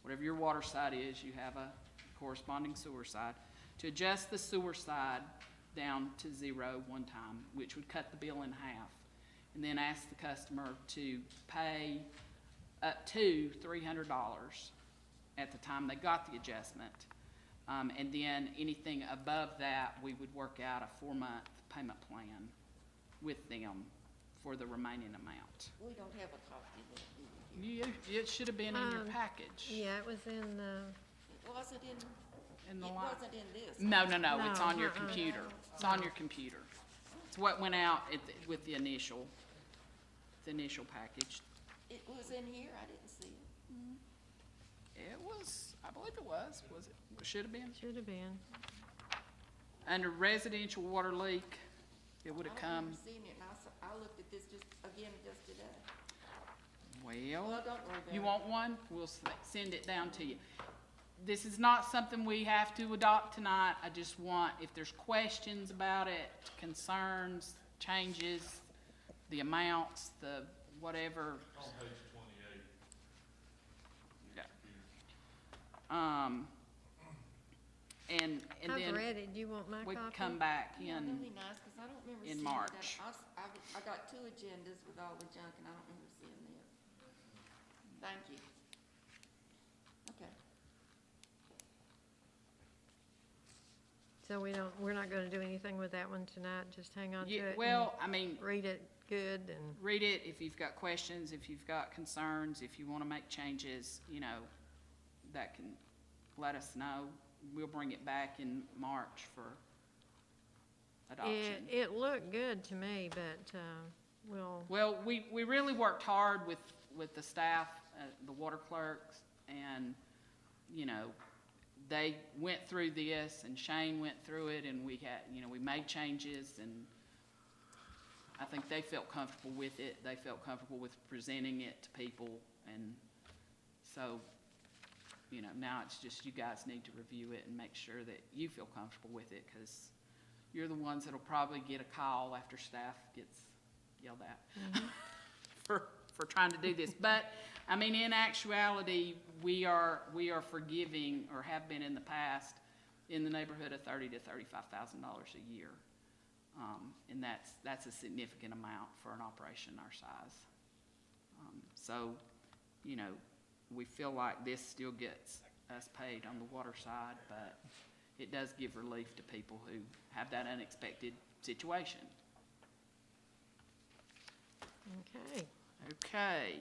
whatever your water side is, you have a corresponding sewer side. To adjust the sewer side down to 0 one time, which would cut the bill in half, and then ask the customer to pay up to $300 at the time they got the adjustment. And then anything above that, we would work out a 4-month payment plan with them for the remaining amount. We don't have a copy of that, do we? It should have been in your Um, package. Yeah, it was in the, It wasn't in, In the it li- wasn't in this. No, it's No, on your uh-uh. computer. It's on your computer. It's what went out with the initial package. It was in here, I didn't see it. It was, I believe it was it? Should have been. should have been. Under residential water leak, it would have I come, remember seeing it, and I looked at this just today. Well, well, don't worry about it. you want one? We'll send it down to you. This is not something we have to adopt tonight. I just want, if there's questions about it, concerns, changes, the amounts, the whatever. On page 28. Yeah. And I've then read it. Do you want my we copy? come back Yeah, that'd in, be nice, 'cause I don't remember in seeing it. March. I got 2 agendas with all the junk, and I don't remember seeing this. Thank you. Okay. So we're not gonna do anything with that one tonight, just hang on to yeah, it? well, I mean, and read it good and, read it if you've got questions, if you've got concerns, if you want to make changes, that can let us know. We'll bring it back in March for adoption. It looked good to me, but, Well, we really worked hard with the staff, the water clerks, and, you know, they went through this, and Shane went through it, and we had, you know, we made changes, and I think they felt comfortable with it. They felt comfortable with presenting it to people, and so, you know, now it's just you guys need to review it and make sure that you feel comfortable with it, because you're the ones that'll probably get a call after staff gets yelled at for trying to do this. But, I mean, in actuality, we are forgiving, or have been in the past, in the neighborhood of $30,000 to $35,000 a year. And that's a significant amount for an operation our size. So, you know, we feel like this still gets us paid on the water side, but it does give relief to people who have that unexpected situation. okay. Okay.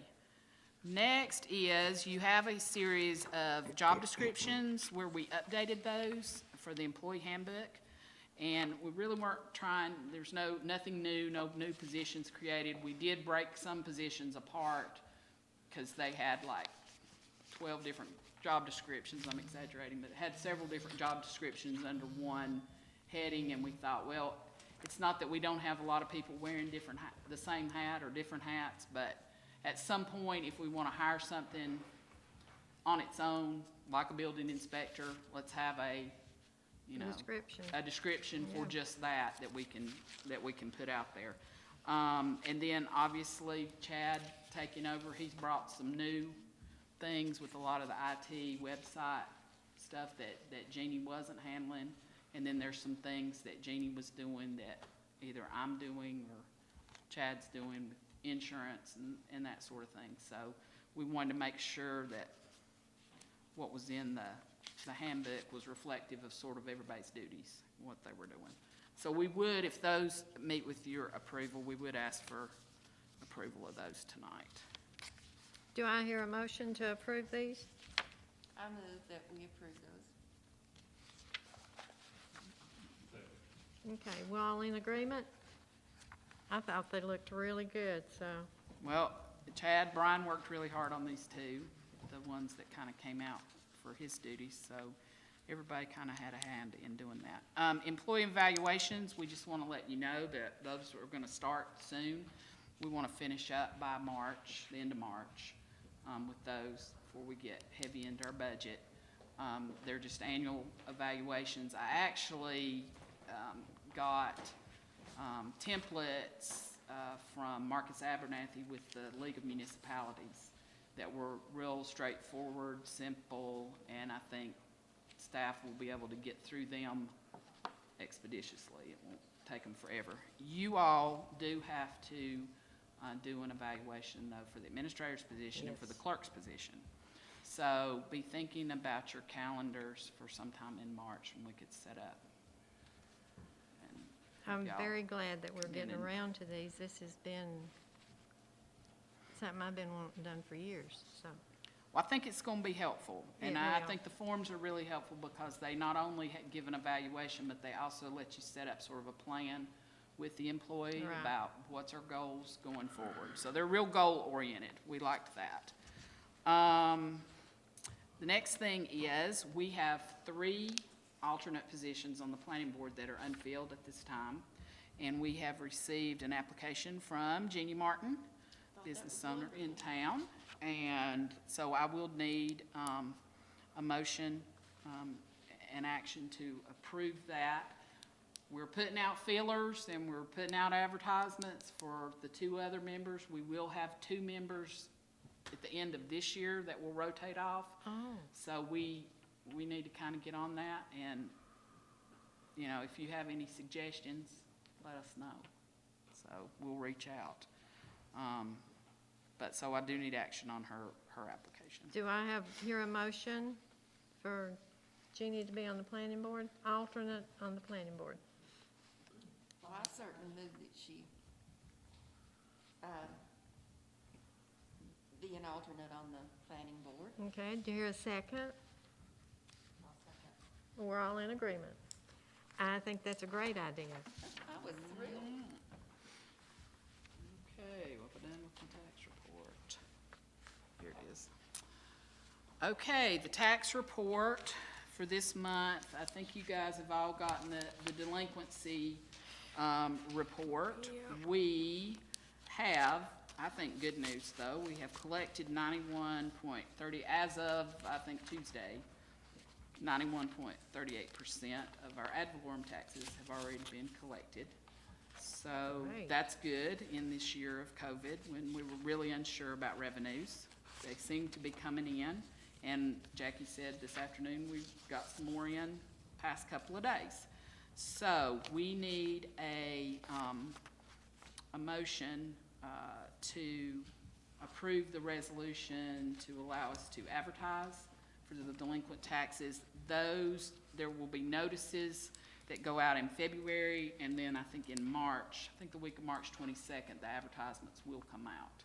Next is, you have a series of job descriptions where we updated those for the employee handbook. And we really weren't trying, there's nothing new, no new positions created. We did break some positions apart because they had like 12 different job descriptions. I'm exaggerating, but it had several different job descriptions under one heading, and we thought, well, it's not that we don't have a lot of people wearing the same hat or different hats, but at some point, if we want to hire something on its own, like a building inspector, let's have a, you know, a description for just that we can put out there. And then obviously Chad taking over, he's brought some new things with a lot of the IT website stuff that Jeannie wasn't handling. And then there's some things that Jeannie was doing that either I'm doing or Chad's doing with insurance and that sort of thing. So we wanted to make sure that what was in the handbook was reflective of sort of everybody's duties, what they were doing. So we would, if those meet with your approval, we would ask for approval of those tonight. Do I hear a motion to approve these? I move that we approve those. Okay, we all in agreement? I thought they looked really good, so, Well, Chad, Brian worked really hard on these two, the ones that kind of came out for his duties, so everybody kind of had a hand in doing that. Employee evaluations, we just want to let you know that those are going to start soon. We want to finish up by March, the end of March, with those before we get heavy into our budget. They're just annual evaluations. I actually got templates from Marcus Abernathy with the League of Municipalities that were real straightforward, simple, and I think staff will be able to get through them expeditiously. It won't take them forever. You all do have to do an evaluation, though, for the administrator's position and for the clerk's position. So be thinking about your calendars for sometime in March when we could set up. And I'm y'all very glad that we're getting in. around to these. This has been something I've been wanting done for years, so. Well, I think it's going to be helpful. And It I will. think the forms are really helpful because they not only give an evaluation, but they also let you set up sort of a plan with the employee Right. about what's our goals going forward. So they're real goal-oriented. We liked that. The next thing is, we have 3 alternate positions on the planning board that are unfilled at this time. And we have received an application from Jeannie Martin, business owner in town. And so I will need a motion and action to approve that. We're putting out feelers and we're putting out advertisements for the 2 other members. We will have 2 members at the end of this year that will rotate off. Oh. So we need to kind of get on that, and, you know, if you have any suggestions, let us know. So we'll reach out. But so I do need action on her application. Do I hear a motion for Jeannie to be on the planning board, alternate on the planning board? Well, I certainly move that she be an alternate on the planning board. Okay, do you hear a second? I'll second. We're all in agreement. I think that's a great idea. I was thrilled. Okay, what we're done with the tax report. Here it is. Okay, the tax report for this month, I think you guys have all gotten the delinquency, report. We have, I think, good news though, we have collected 91.30, as of, I think, Tuesday, 91.38% of our ad valorem taxes have already been collected. So Great. that's good in this year of COVID, when we were really unsure about revenues. They seem to be coming in, and Jackie said this afternoon we've got some more in past couple of days. So we need a motion to approve the resolution to allow us to advertise for the delinquent taxes. There will be notices that go out in February, and then I think in March, I think the week of March 22nd, the advertisements will come out.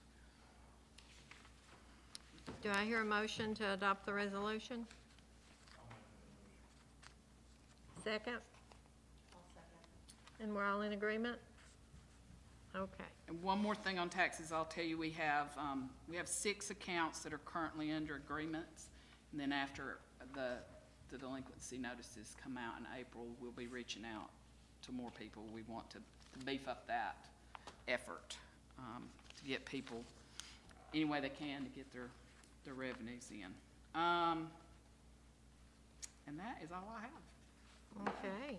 Do I hear a motion to adopt the resolution? Second? And we're all in agreement? Okay. And one more thing on taxes, I'll tell you, we have 6 accounts that are currently under agreements, and then after the delinquency notices come out in April, we'll be reaching out to more people. We want to beef up that effort, to get people any way they can to get their revenues in. And that is all I have. Okay.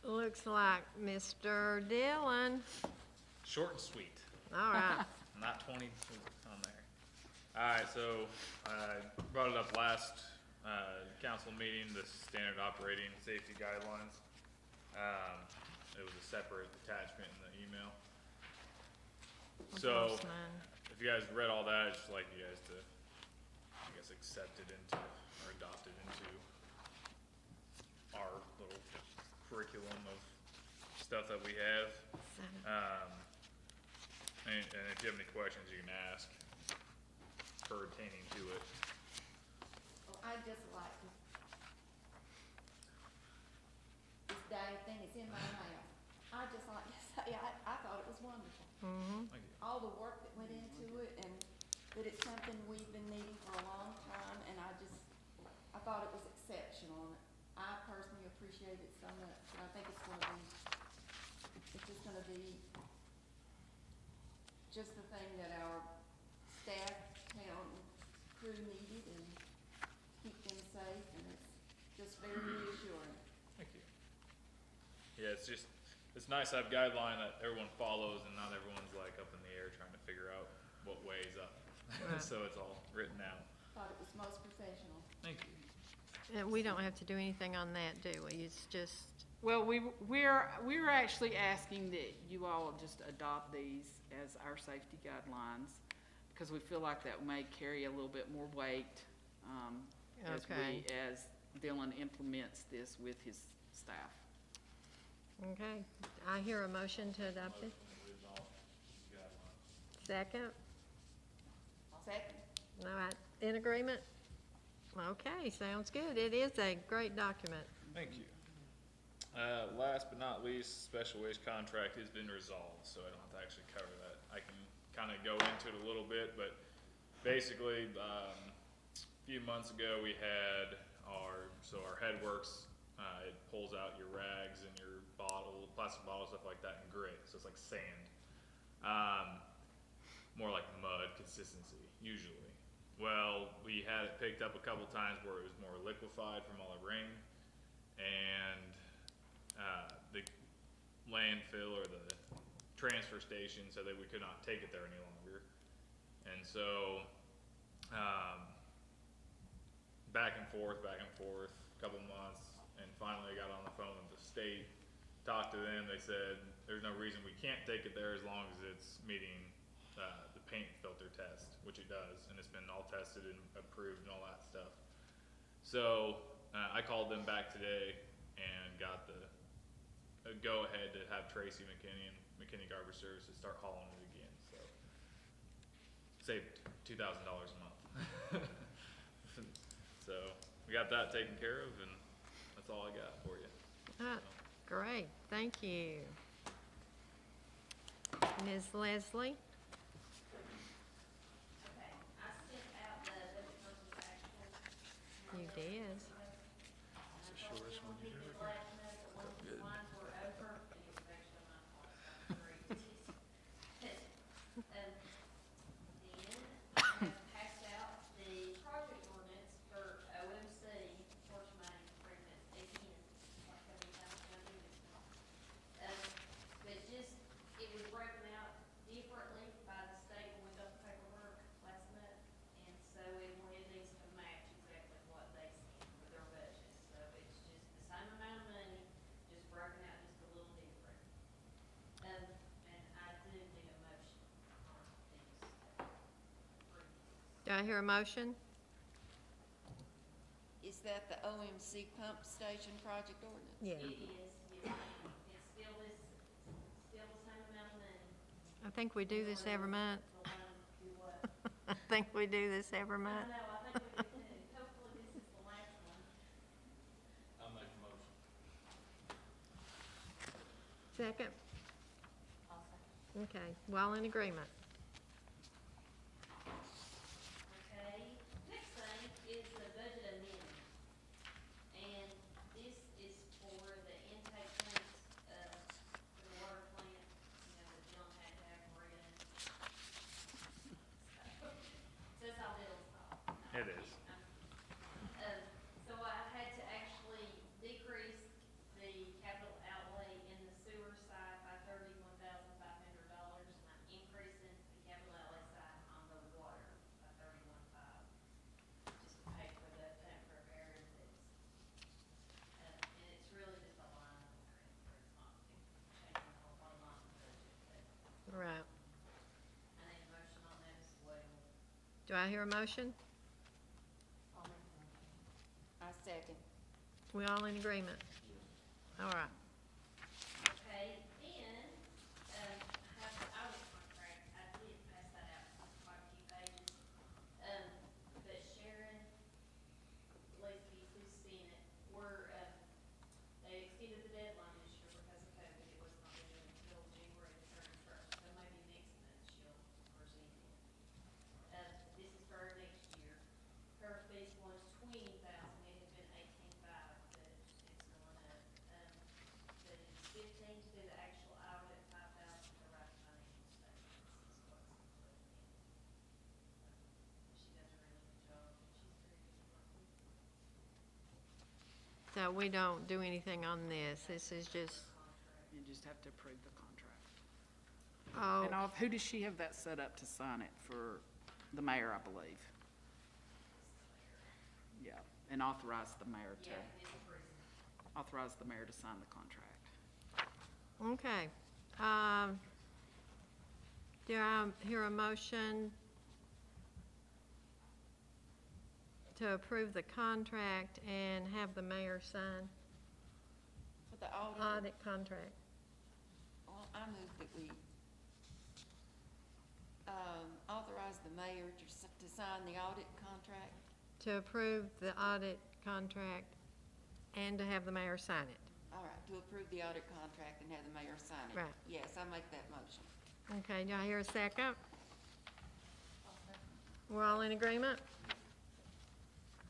Looks like Mr. Dillon. Short and sweet, All right. not 20 on there. All right, so I brought it up last council meeting, the standard operating safety guidelines. It was a separate attachment in the email. So, Lost mine. if you guys read all that, I'd just like you guys to, I guess, accept it into, or adopt it into our little curriculum of stuff that we have. And if you have any questions, you can ask pertaining to it. Well, I just like this dang thing is in my mouth. I just like to say, I thought it was wonderful. Thank you. All the work that went into it, and that it's something we've been needing for a long time, and I thought it was exceptional. And I personally appreciate it so much, and I think it's just gonna be just the thing that our staff, town, crew needed, and keep them safe, and it's just very reassuring. Thank you. Yeah, it's nice to have a guideline that everyone follows and not everyone's like up in the air trying to figure out what way is up. So it's all written out. Thought it was most professional. Thank you. And we don't have to do anything on that, do we? It's just, Well, we're actually asking that you all just adopt these as our safety guidelines, because we feel like that may carry a little bit more weight, Okay. as Dylan implements this with his staff. okay. I hear a motion to adopt it. Second? Second. All right, in agreement? Okay, sounds good. It is a great document. Thank you. Last but not least, special wage contract has been resolved, so I don't have to actually cover that. I can kind of go into it a little bit, but basically, a few months ago, we had our Headworks, it pulls out your rags and your plastic bottles, stuff like that, and grit, so it's like sand. More like mud consistency, usually. Well, we had it picked up a couple times where it was more liquefied from all the rain, and the landfill or the transfer station said that we could not take it there any longer. And so, back and forth, a couple months, and finally I got on the phone with the state, talked to them, they said, there's no reason we can't take it there as long as it's meeting the paint filter test, which it does, and it's been all tested and approved and all that stuff. So, I called them back today and got the go ahead to have Tracy McKinney and McKinney Garbage Services start hauling it again, so. Saved $2,000 a month. So, we got that taken care of, and that's that's all I got for you. Ah, great, thank you. Ms. Leslie? Okay, I sent out the budget versus actual. You did. And I told them on people last night that when the lines were over, and it was actually my fault, I'm sorry. Then I have passed out the project ordinance for OMC, Porch Main Improvement, again, like how many times can I do this now? But just, it was broken out differently by the state when we got the paperwork last month. And so it needs to match exactly what they sent for their budget. So it's just the same amount of money, just broken out just a little different. And I do need a motion on these. Do I hear a motion? Is that the OMC pump station project ordinance? Yeah. It is, yes, ma'am. It's still the same amount of money. I think we do this every month. The line, do what? I think we do this every I month. know, I think we do too. Hopefully this is the last one. I'll make a motion. Second? I'll second. Okay, well in agreement. Okay, next thing is the budget amendment. And this is for the intake tanks, for the water plant, that John had to have redone. So it's all Bill's fault. It is. So I had to actually decrease the capital outlay in the sewer side by $31,500, and I'm increasing the capital outlay side on the water by $31,500, just to pay for the pump repair and fix. And it's really just a line of transfer, it's not changing the whole bottom line of the budget, but Right. I need a motion on that as well. Do I hear a motion? I'll make the motion. I second. We all in agreement? All right. Okay, then, I have the audit contract, I did pass that out, it's quite a few pages. But Sharon, Lacy, who's seen it, they extended the deadline this year because of COVID, it was not due until January the 31st, so maybe next month she'll present it. This is for her next year. Her fees was $20,000, it had been $18,500, but it's going up. But it's 15 to do the actual audit, 5,000 to write the financial statements is what's included in it. She does a really good job, and she's very good to work with. So we don't do anything on this. This is just, You just have to approve the contract. oh, And who does she have that set up to sign it for? The mayor, I believe. Yeah, and authorize the mayor to, Yeah, it's recent. authorize the mayor to sign the contract. okay. Do I hear a motion to approve the contract and have the mayor sign For the audit, audit contract? well, I move that we, authorize the mayor to sign the audit contract. To approve the audit contract and to have the mayor sign it. All right, to approve the audit contract and have the mayor sign it. Right. Yes, I make that motion. Okay, do I hear a second? I'll second. We're all in agreement?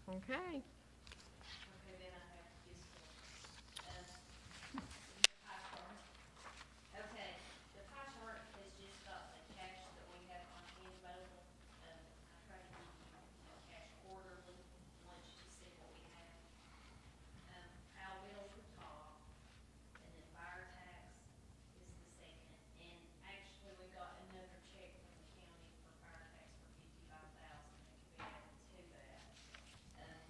Okay. Okay, then I have this, the pie chart. Okay, the pie chart has just got the cash that we have on hand available. I try to give you, cash quarterly, once you see what we have. Our bills the top, and then fire tax is the second. And actually, we got another check from the county for fire tax for $55,000 that could be added to that.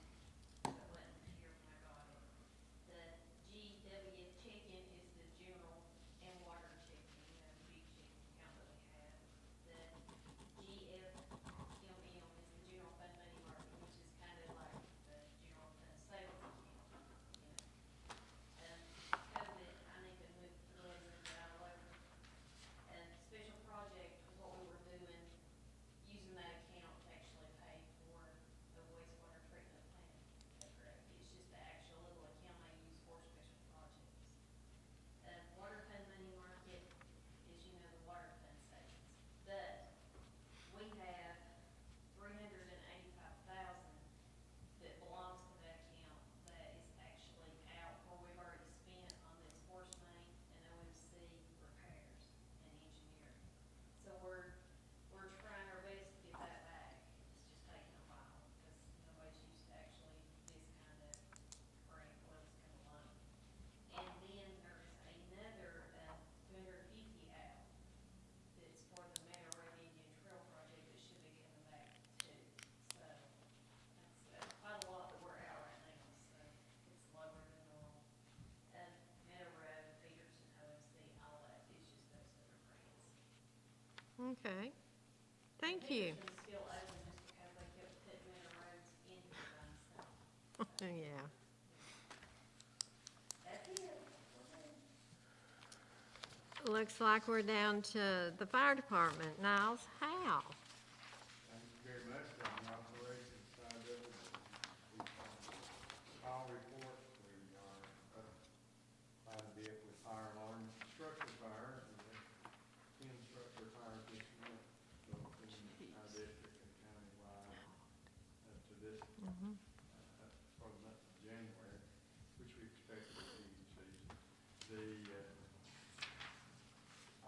Okay. Thank you. It's still open just because they kept putting winter roads into things, so Yeah. that's it. Looks like we're down to the fire department. Niles, how? Thank you very much on the operations side of it. Call report, we are up quite a bit with fire alarms, structure fires. We had 10 structure fires this month, both in our district and countywide, up to this, for the month of January, which we expect to see each season.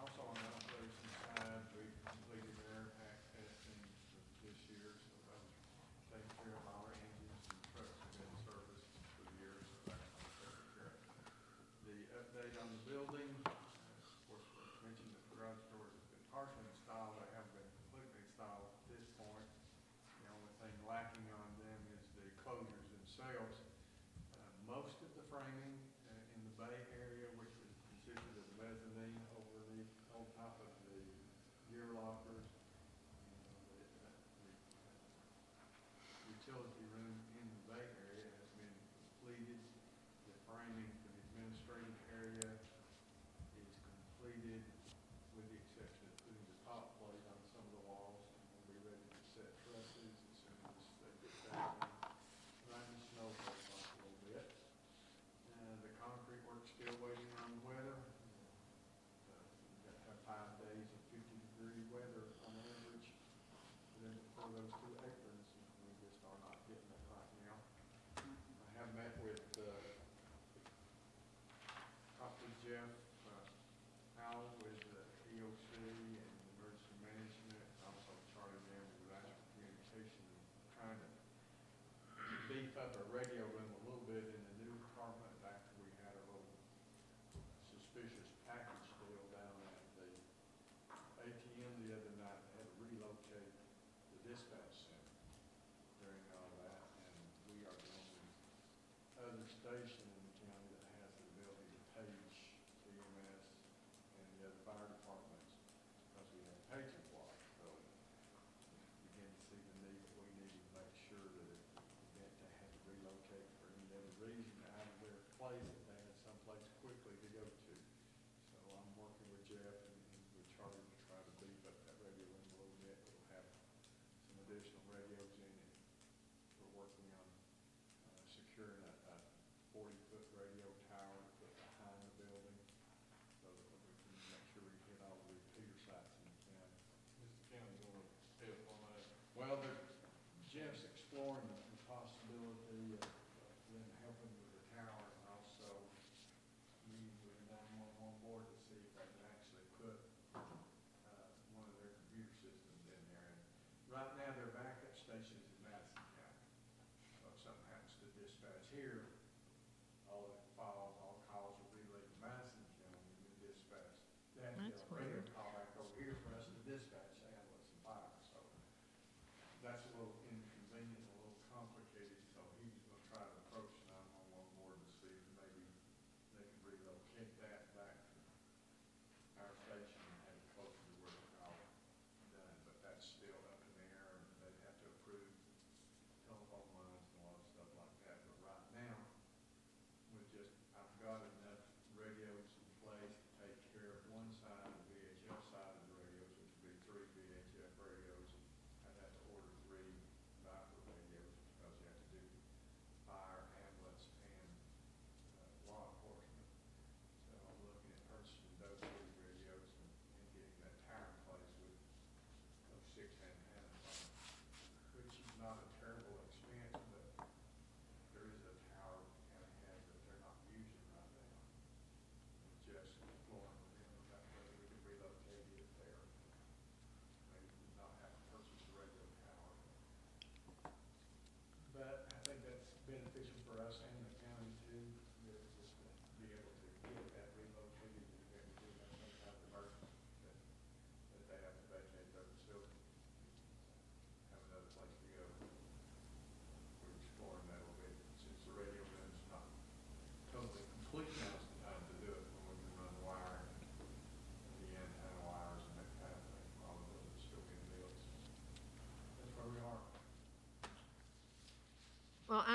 Also on the operations side, we completed air pack testing for this year, so that was taking care of all our engines and trucks have been serviced for the year, so that's all taken care of. The update on the building, of course, we mentioned that the garage doors have been partially installed, they haven't been completely installed at this point. The only thing lacking on them is the closures themselves. Most of the framing in the bay area, which was consisted of the mezzanine on top of the gear lockers, the utility room in the bay area has been completed. The framing for the administrative area is completed, with the exception of putting the top plate on some of the walls. And we'll be ready to set trusses as soon as they get that done. Right in the snow goes off a little bit. The concrete work's still waiting on weather. We've got to have 5 days of 50-degree weather on average for those 2 aprons, and we just are not getting that right now. I have met with, talked with Jeff Howell with the EOC and emergency management, and also Charlie Gamble with Astro Communication, trying to beef up our radio room a little bit in the new department after we had a little suspicious package deal down at the ATM the other night. They had to relocate the dispatch center during all that, and we are the only other station in the county that has the ability to page EMS and the other fire departments because we have paging block. So begin to see the need that we need to make sure that if we had to relocate for any other reason out of their place, that they had someplace quickly to go to. So I'm working with Jeff and with Charlie to try to beef up that radio room a little bit. We'll have some additional radios in it. We're working on securing a 40-foot radio tower to put behind the building so that we can make sure we hit all the repeater sites in the county. Is the county going to help on that? Well, Jeff's exploring the possibility of them helping with the tower, and also meeting with the 911 board to see if they can actually put one of their computer systems in there. And right now, their backup station is in Madison County. So if something happens to dispatch here, all calls will be relayed to Madison County and the dispatch. They have to That's get a radio weird. call back over here for us to dispatch ambulance and fire. So that's a little inconvenient, a little complicated, so he's gonna try to approach the 911 board to see if maybe they can relocate that back to our station and have it closer to where it's all done, but that's still up in the air, and they'd have to approve telephone lines and a lot of stuff like that, but right now,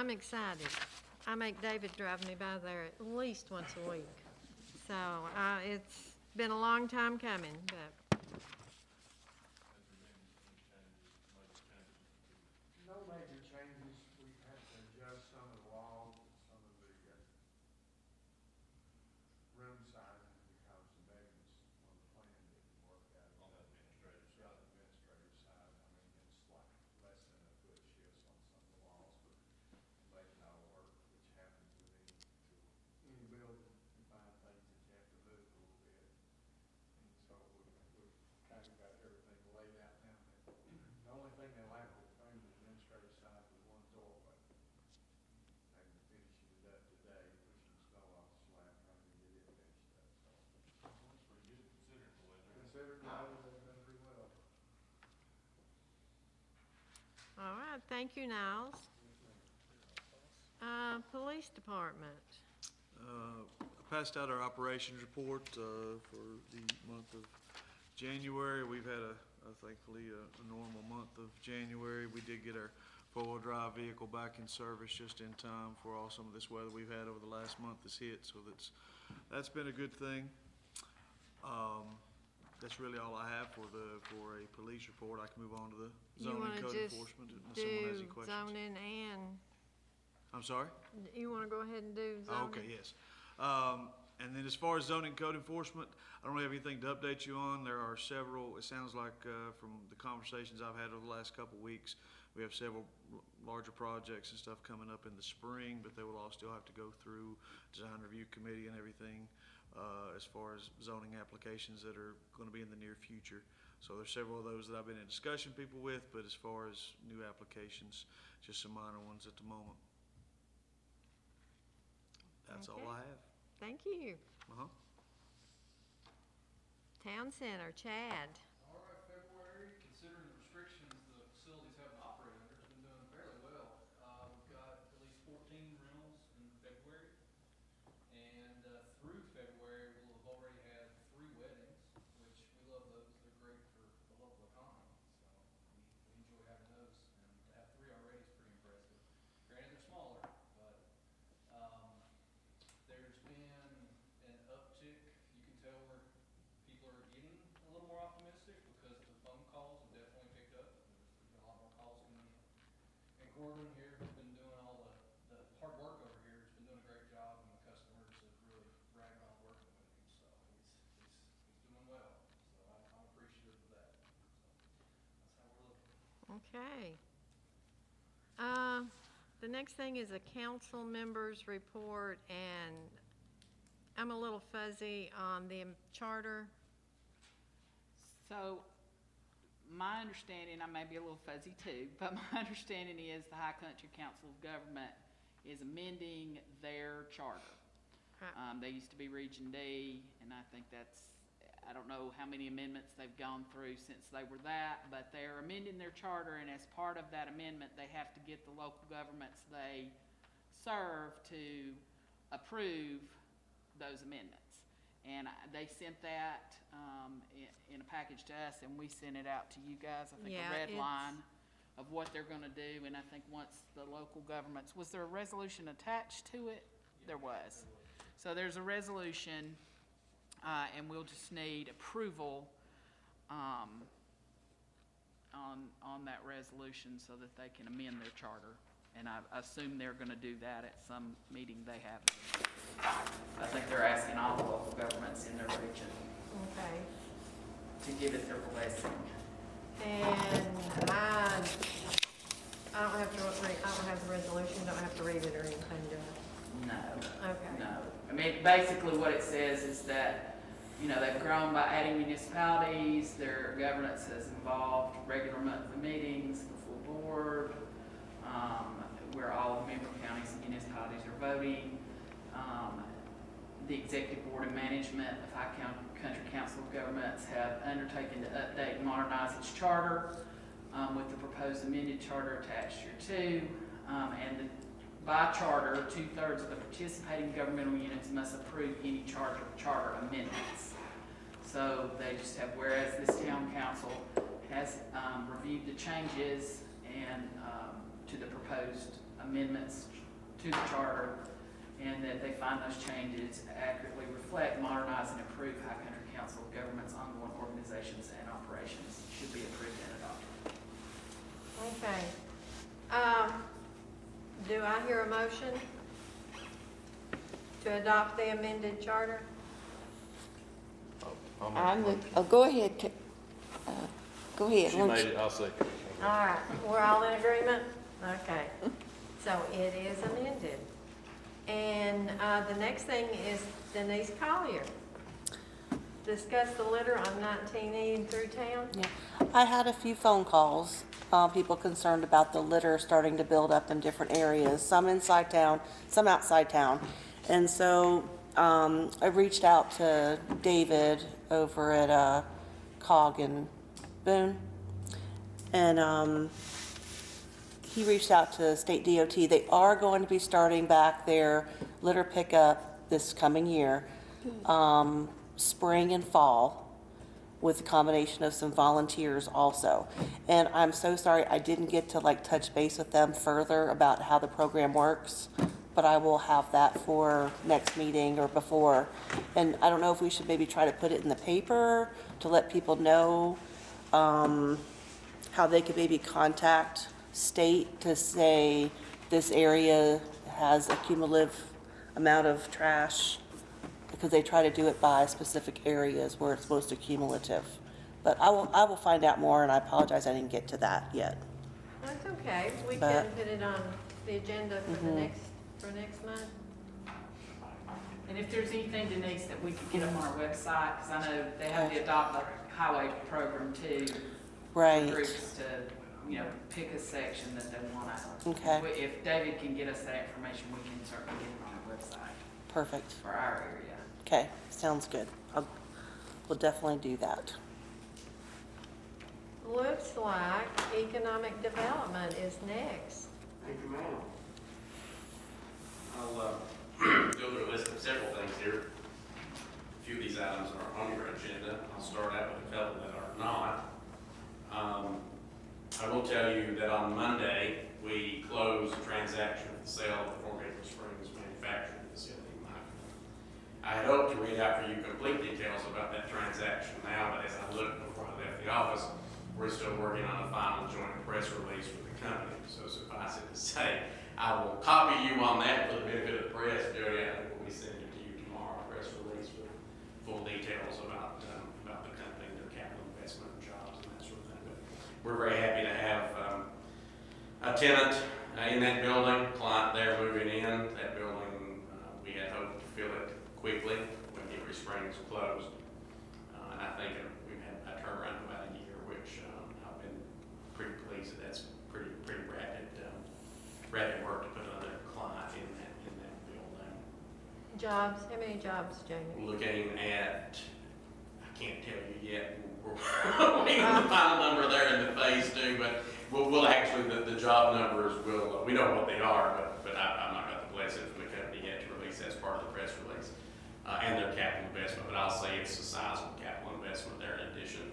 I'm excited. I make David drive me by there at least once a week. So, it's been a long time coming, but No major changes, we've had to adjust some of the walls, some of the, room sizes because the bedrooms on the plan didn't work out. On the administrative side? On the administrative side, I mean, it's like less than a foot shifts on some of the walls, but make it all work, which happens with any building, you find things that you have to move a little bit. And so we've kind of got everything laid out now. The only thing they'll have to do on the administrative side was one doorway. And finishing it up today, pushing snow off the slab, trying to get it finished up, so. That's pretty good considering the weather. Considering the weather, they've done pretty well. all right, thank you, Niles. Police Department. I passed out our operations report for the month of January. We've had thankfully, a normal month of January. We did get our four-wheel drive vehicle back in service just in time for some of this weather we've had over the last month has hit, so that's been a good thing. That's really all I have for a police report. I can move on to the You zoning wanna code just enforcement unless someone has any do questions. zoning and, I'm sorry? you wanna go ahead and do zoning? Oh, okay, yes. And then as far as zoning code enforcement, I don't have anything to update you on. There are several, it sounds like, from the conversations I've had over the last couple of weeks, we have several larger projects and stuff coming up in the spring, but they will all still have to go through design review committee and everything, as far as zoning applications that are gonna be in the near future. So there's several of those that I've been in discussion people with, but as far as new applications, just some minor ones at the moment. That's all Okay. I have. Thank you. Uh-huh. Town Center, Chad. All right, February, considering the restrictions the facilities have to operate under, it's been doing fairly well. We've got at least 14 rentals in February, and through February, we'll have already had 3 weddings, which we love those. They're great for the local economy, so we enjoy having those. And to have 3 already is pretty impressive. Granted, they're smaller, but there's been an uptick. You can tell where people are getting a little more optimistic because the phone calls have definitely picked up. There's been a lot more calls coming in. And Corbin here has been doing all the hard work over here. He's been doing a great job, and the customers have really bragged on working with him. So he's doing well. So I'm appreciative of that. So that's how we're looking. Okay. The next thing is a council members report, and I'm a little fuzzy on the charter. So, my understanding, I may be a little fuzzy too, but my understanding is the High Country Council of Government is amending their charter. They used to be Region D, and I think I don't know how many amendments they've gone through since they were that, but they're amending their charter, and as part of that amendment, they have to get the local governments they serve to approve those amendments. And they sent that in a package to us, and we sent it out to you guys. I think Yeah, a red it's- line of what they're gonna do, and I think once the local governments, was there a resolution attached to it? There was. So there's a resolution, and we'll just need approval on that resolution so that they can amend their charter. And I assume they're gonna do that at some meeting they have. I think they're asking all the local governments in their region Okay. to give it their blessing. And I don't have to read, I don't have the resolution, don't have to read it or anything, do I? No. Okay. No. I mean, basically what it says is that, you know, they've grown by adding municipalities, their governance has involved regular monthly meetings, the full board, where all the member counties and municipalities are voting. The executive board and management of High Country Council of Governments have undertaken to update and modernize its charter, with the proposed amended charter attached here too. And by charter, 2/3 of the participating governmental units must approve any charter amendments. So they just have, whereas this town council has reviewed the changes and to the proposed amendments to the charter, and that they find those changes accurately reflect, modernize, and improve High Country Council of Governments' ongoing organizations and operations should be approved and adopted. Okay. Do I hear a motion to adopt the amended charter? Go ahead, go ahead. She won't made you? it, I'll second. All right, we're all in agreement? Okay. So it is amended. And the next thing is Denise Collier. Discuss the litter on 19 through town. Yeah, I had a few phone calls, people concerned about the litter starting to build up in different areas, some inside town, some outside town. And so, I reached out to David over at, Cog and Boone. And, he reached out to State DOT. They are going to be starting back their litter pickup this coming year, spring and fall, with a combination of some volunteers also. And I'm so sorry I didn't get to touch base with them further about how the program works, but I will have that for next meeting or before. And I don't know if we should maybe try to put it in the paper to let people know how they could maybe contact state to say this area has a cumulative amount of trash, because they try to do it by specific areas where it's most accumulative. But I will find out more, and I apologize I didn't get to that yet. That's okay. We can But- put it on the agenda for the next month. And if there's anything, Denise, that we could get up on our website, because I know they have the Adopt the Highway program too. Right. Groups to, pick a section that they want to. Okay. If David can get us that information, we can certainly get it on our website Perfect. for our area. Okay, sounds good. We'll definitely do that. Looks like economic development is next. Thank you, ma'am. I'll go through a list of several things here. A few of these items are on your agenda. I'll start out with a couple that are not. I will tell you that on Monday, we closed a transaction for the sale of the Fort Haven Springs manufacturing facility in Michael. I had hoped to read out for you complete details about that transaction now, but as I looked before I left the office, we're still working on a final joint press release with the company. So suffice it to say, I will copy you on that for the benefit of the press. Jody, I think we'll be sending it to you tomorrow, a press release with full details about the company, their capital investment and jobs and that sort of thing. But we're very happy to have a tenant in that building, client there moving in. That building, we had hoped to fill it quickly when Hickory Springs closed. And I think we've had a turnaround of about a year, which I've been pretty pleased that that's pretty rapid work to put another client in that building. Jobs, how many jobs, Jamie? Looking at, I can't tell you yet, we're waiting on the final number there in the phase two, but we'll actually, the job numbers will, we know what they are, but I'm not got the blessing from the company yet to release as part of the press release, and their capital investment, but I'll say it's a sizable capital investment there in addition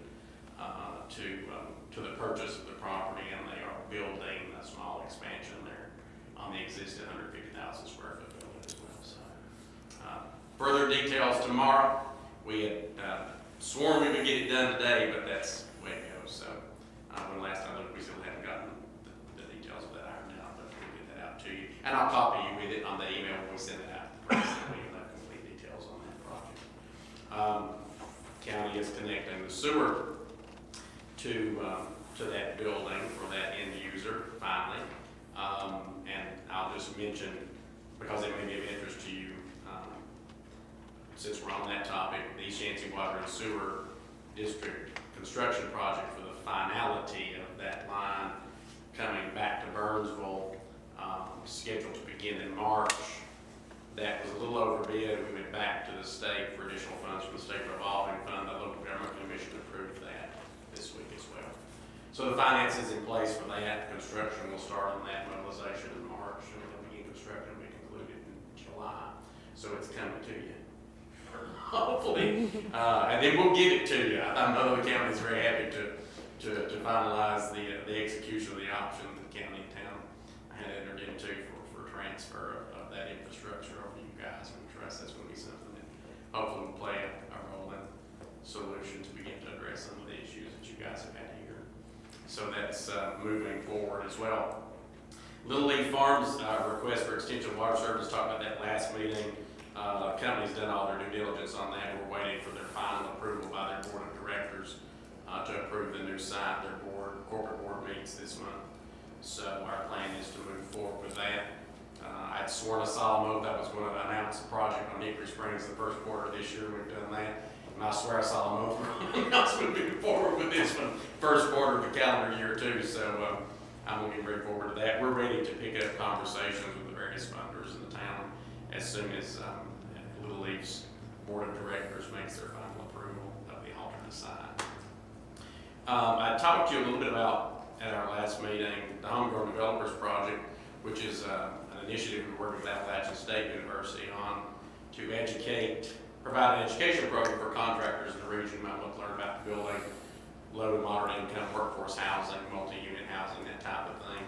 to the purchase of the property, and they are building a small expansion there on the existing 150,000 square foot building as well. So, further details tomorrow. We had sworn we would get it done today, but that's the way it goes. So, when last I looked, we still hadn't gotten the details of that ironed out, but we'll get that out to you. And I'll copy you with it on the email when we send it out. So you'll have complete details on that project. County is connecting the sewer to that building for that end user finally. And I'll just mention, because it may be of interest to you, since we're on that topic, the East Yancey Water and Sewer District construction project for the finality of that line coming back to Burnsville, scheduled to begin in March. That was a little overbid. We went back to the state for additional funds from the state revolving fund. The local government commission approved that this week as well. So the finances in place for that. Construction will start on that mobilization in March, and it'll begin construction and be concluded in July. So it's coming to you, hopefully. And then we'll give it to you. I know the county's very happy to finalize the execution of the option that the county and town had entered into for transfer of that infrastructure over to you guys. We trust that's going to be something that hopefully will play a role in solution to begin to address some of the issues that you guys have had here. So that's moving forward as well. Little League Farms request for extension of water service, talked about that last meeting. The company's done all their due diligence on that. We're waiting for their final approval by their board of directors to approve the new site. Their corporate board meets this month. So our plan is to move forward with that. I'd sworn a solemn oath I was going to announce the project on Hickory Springs the first quarter of this year. We've done that. And I swear a solemn oath we're going to announce moving forward with this one first quarter of the calendar year too. So I'm looking very forward to that. We're ready to pick up conversations with the various funders in the town as soon as Little League's board of directors makes their final approval of the alternate site. I talked to you a little bit about, at our last meeting, the Homegrown Developers Project, which is an initiative we work with Appalachian State University on to provide an education program for contractors in the region who might want to learn about building low to moderate income workforce housing, multi-unit housing, that type of thing.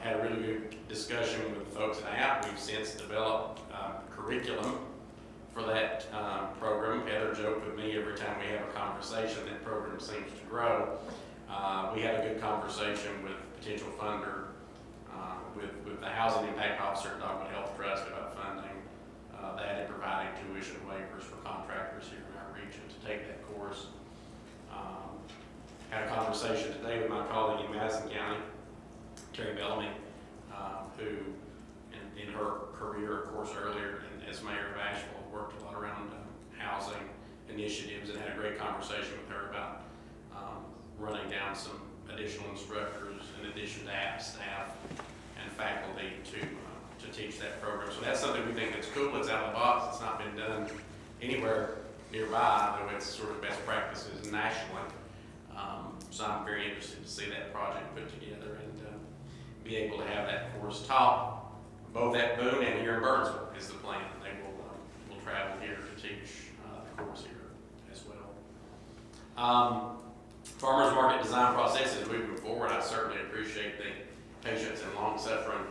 Had a really good discussion with the folks at APP. We've since developed curriculum for that program. Heather joked with me every time we have a conversation, that program seems to grow. We had a good conversation with potential funder, with the Housing Impact Officer at Dogwood Health Trust about funding that and providing tuition waivers for contractors here in our region to take that course. Had a conversation today with my colleague in Madison County, Terry Bellamy, who in her career, of course, earlier as mayor of Asheville, worked a lot around housing initiatives, and had a great conversation with her about running down some additional instructors in addition to APP staff and faculty to teach that program. So that's something we think that's cool. It's out of the box. It's not been done anywhere nearby, though it's sort of best practices nationally. So I'm very interested to see that project put together and be able to have that course taught both at Boone and here in Burnsville is the plan. They will travel here to teach the course here as well. Farmers market design process is moving forward. I certainly appreciate the patience and long suffering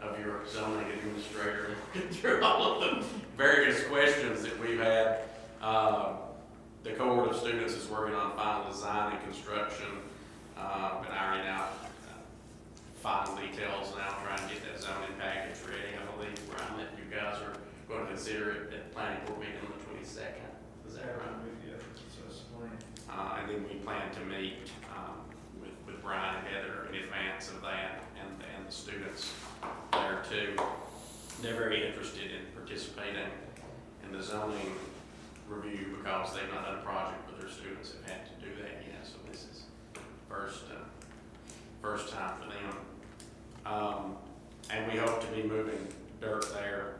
of your zoning administrator through all of the various questions that we've had. The cohort of students is working on final design and construction, and ironing out final details now, trying to get that zoning package ready. I believe, Brian, that you guys are going to consider it at the planning board meeting on the 22nd. Is that right? Yeah, that's the plan. And then we plan to meet with Brian and Heather in advance of that, and the students there too. They're very interested in participating in the zoning review because they've not done a project where their students have had to do that yet. So this is first time for them. And we hope to be moving dirt there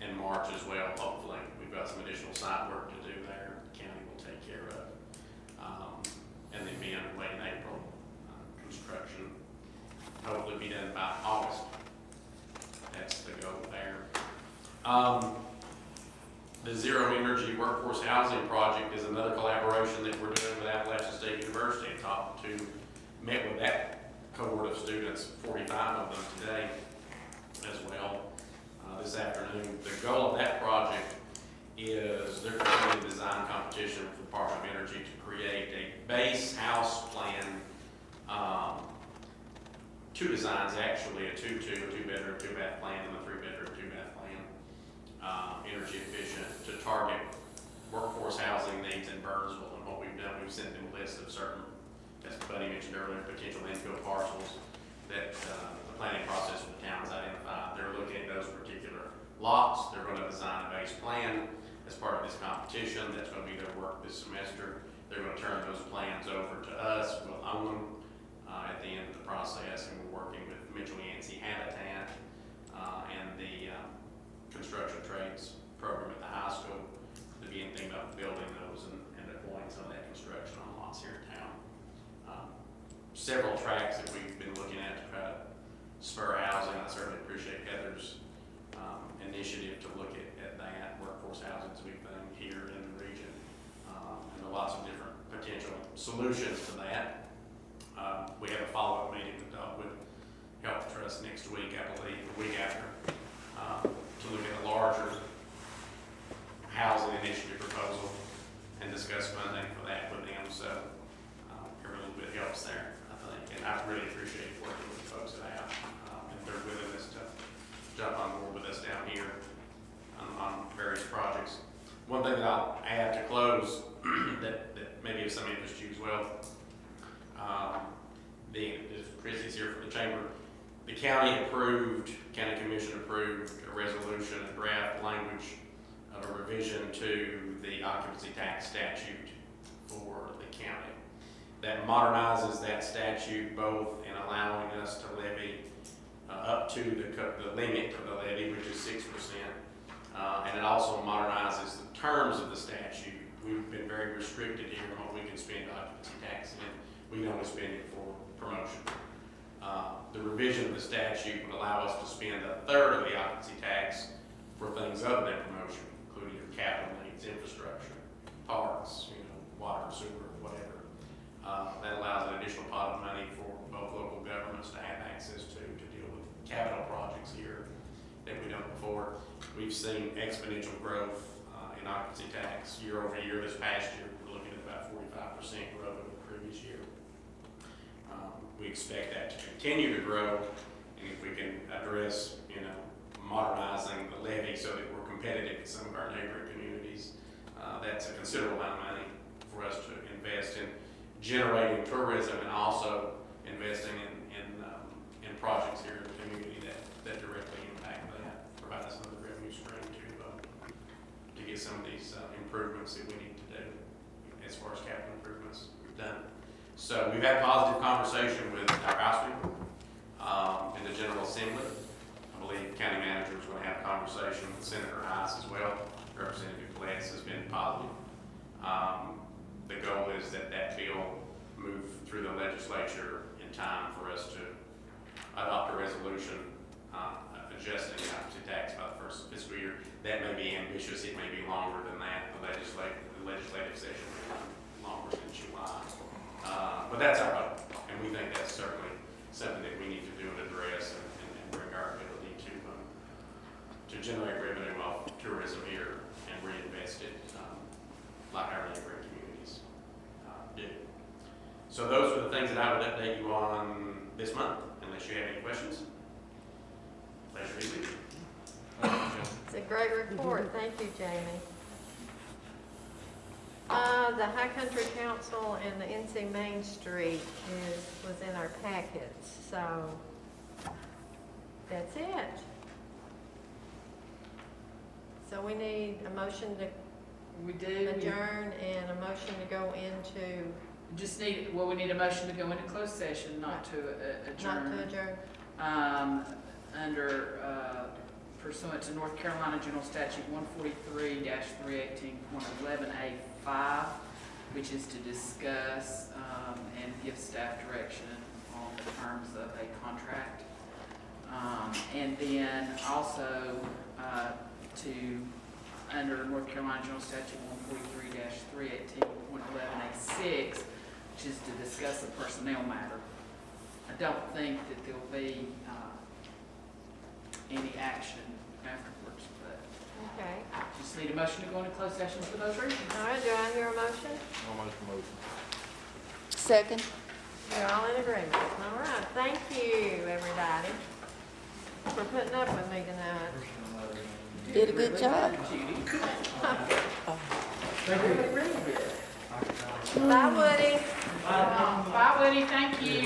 in March as well. Hopefully, we've got some additional site work to do there. The county will take care of, and then be underway in April. Construction hopefully be done by August. That's the goal there. The Zero Energy Workforce Housing Project is another collaboration that we're doing with Appalachian State University. Met with that cohort of students, 45 of them today as well, this afternoon. The goal of that project is they're doing a design competition with the Department of Energy to create a base house plan, two designs actually, a two-bedroom, two-bath plan, and a three-bedroom, two-bath plan, energy efficient, to target workforce housing needs in Burnsville. And what we've done, we've sent them a list of certain, as Buddy mentioned earlier, potential infill parcels that the planning process for the town has identified. They're looking at those particular lots. They're going to design a base plan as part of this competition. That's going to be their work this semester. They're going to turn those plans over to us. We'll own them at the end of the process, and we're working with Mitchell Yancey Habitat and the construction trades program at the high school to begin thinking about building those and deploying some of that construction on lots here in town. Several tracks that we've been looking at to try to spur housing. I certainly appreciate Heather's initiative to look at that. Workforce housing is a big thing here in the region, and there are lots of different potential solutions to that. We have a follow-up meeting with Dogwood Health Trust next week, I believe, the week statistics here for the chamber. The county commission approved a resolution, a draft language of a revision to the occupancy tax statute for the county. That modernizes that statute both in allowing us to levy up to the limit of the levy, which is 6%, and it also modernizes the terms of the statute. We've been very restricted here on what we can spend occupancy tax in. We can only spend it for promotion. The revision of the statute would allow us to spend a third of the occupancy tax for things other than promotion, including capital needs, infrastructure, parks, water, sewer, whatever. That allows an additional pot of money for both local governments to have access to deal with capital projects here that we don't before. We've seen exponential growth in occupancy tax year over year. This past year, we're looking at about 45% growth over the previous year. We expect that to continue to grow, and if we can address, modernizing the levy so that we're competitive with some of our neighboring communities, that's a considerable amount of money for us to invest in generating tourism and also investing in projects here in the community that directly impact that, provide us another revenue stream to get some of these improvements that we need to do as far as capital improvements we've done. So we've had positive conversation with our House people in the General Assembly. I believe the county manager is going to have a conversation with Senator Heiss as well. Representative Bless has been positive. The goal is that bill move through the legislature in time for us to adopt a resolution adjusting the occupancy tax by the first fiscal year. That may be ambitious. It may be longer than that. The legislative session may be longer than July. But that's our hope, and we think that's certainly something that we need to do and address and bring our ability to generate revenue off tourism here and reinvest it like our neighboring communities do. So those are the things that I would update you on this month, unless you have any questions. Pleasure to be with you. It's a great report. Thank you, Jamie. The High Country Council and the NC Main Street was in our packets, so that's it. So we need a motion to We do. adjourn and a motion to go into, We need a motion to go into closed session, not to adjourn. not to adjourn. Under pursuant to North Carolina General Statute 143-318.11A5, which is to discuss and give staff direction on the terms of a contract. And then also under North Carolina General Statute 143-318.11A6, which is to discuss a personnel matter. I don't think that there'll be any action afterwards, but Okay. just need a motion to go into closed session for those reasons. All right, do I hear a motion? Second. You're all in agreement. All right, thank you, everybody, for putting up with me tonight. Did a good job. Judy. Bye, Woody. Bye, Woody, thank you.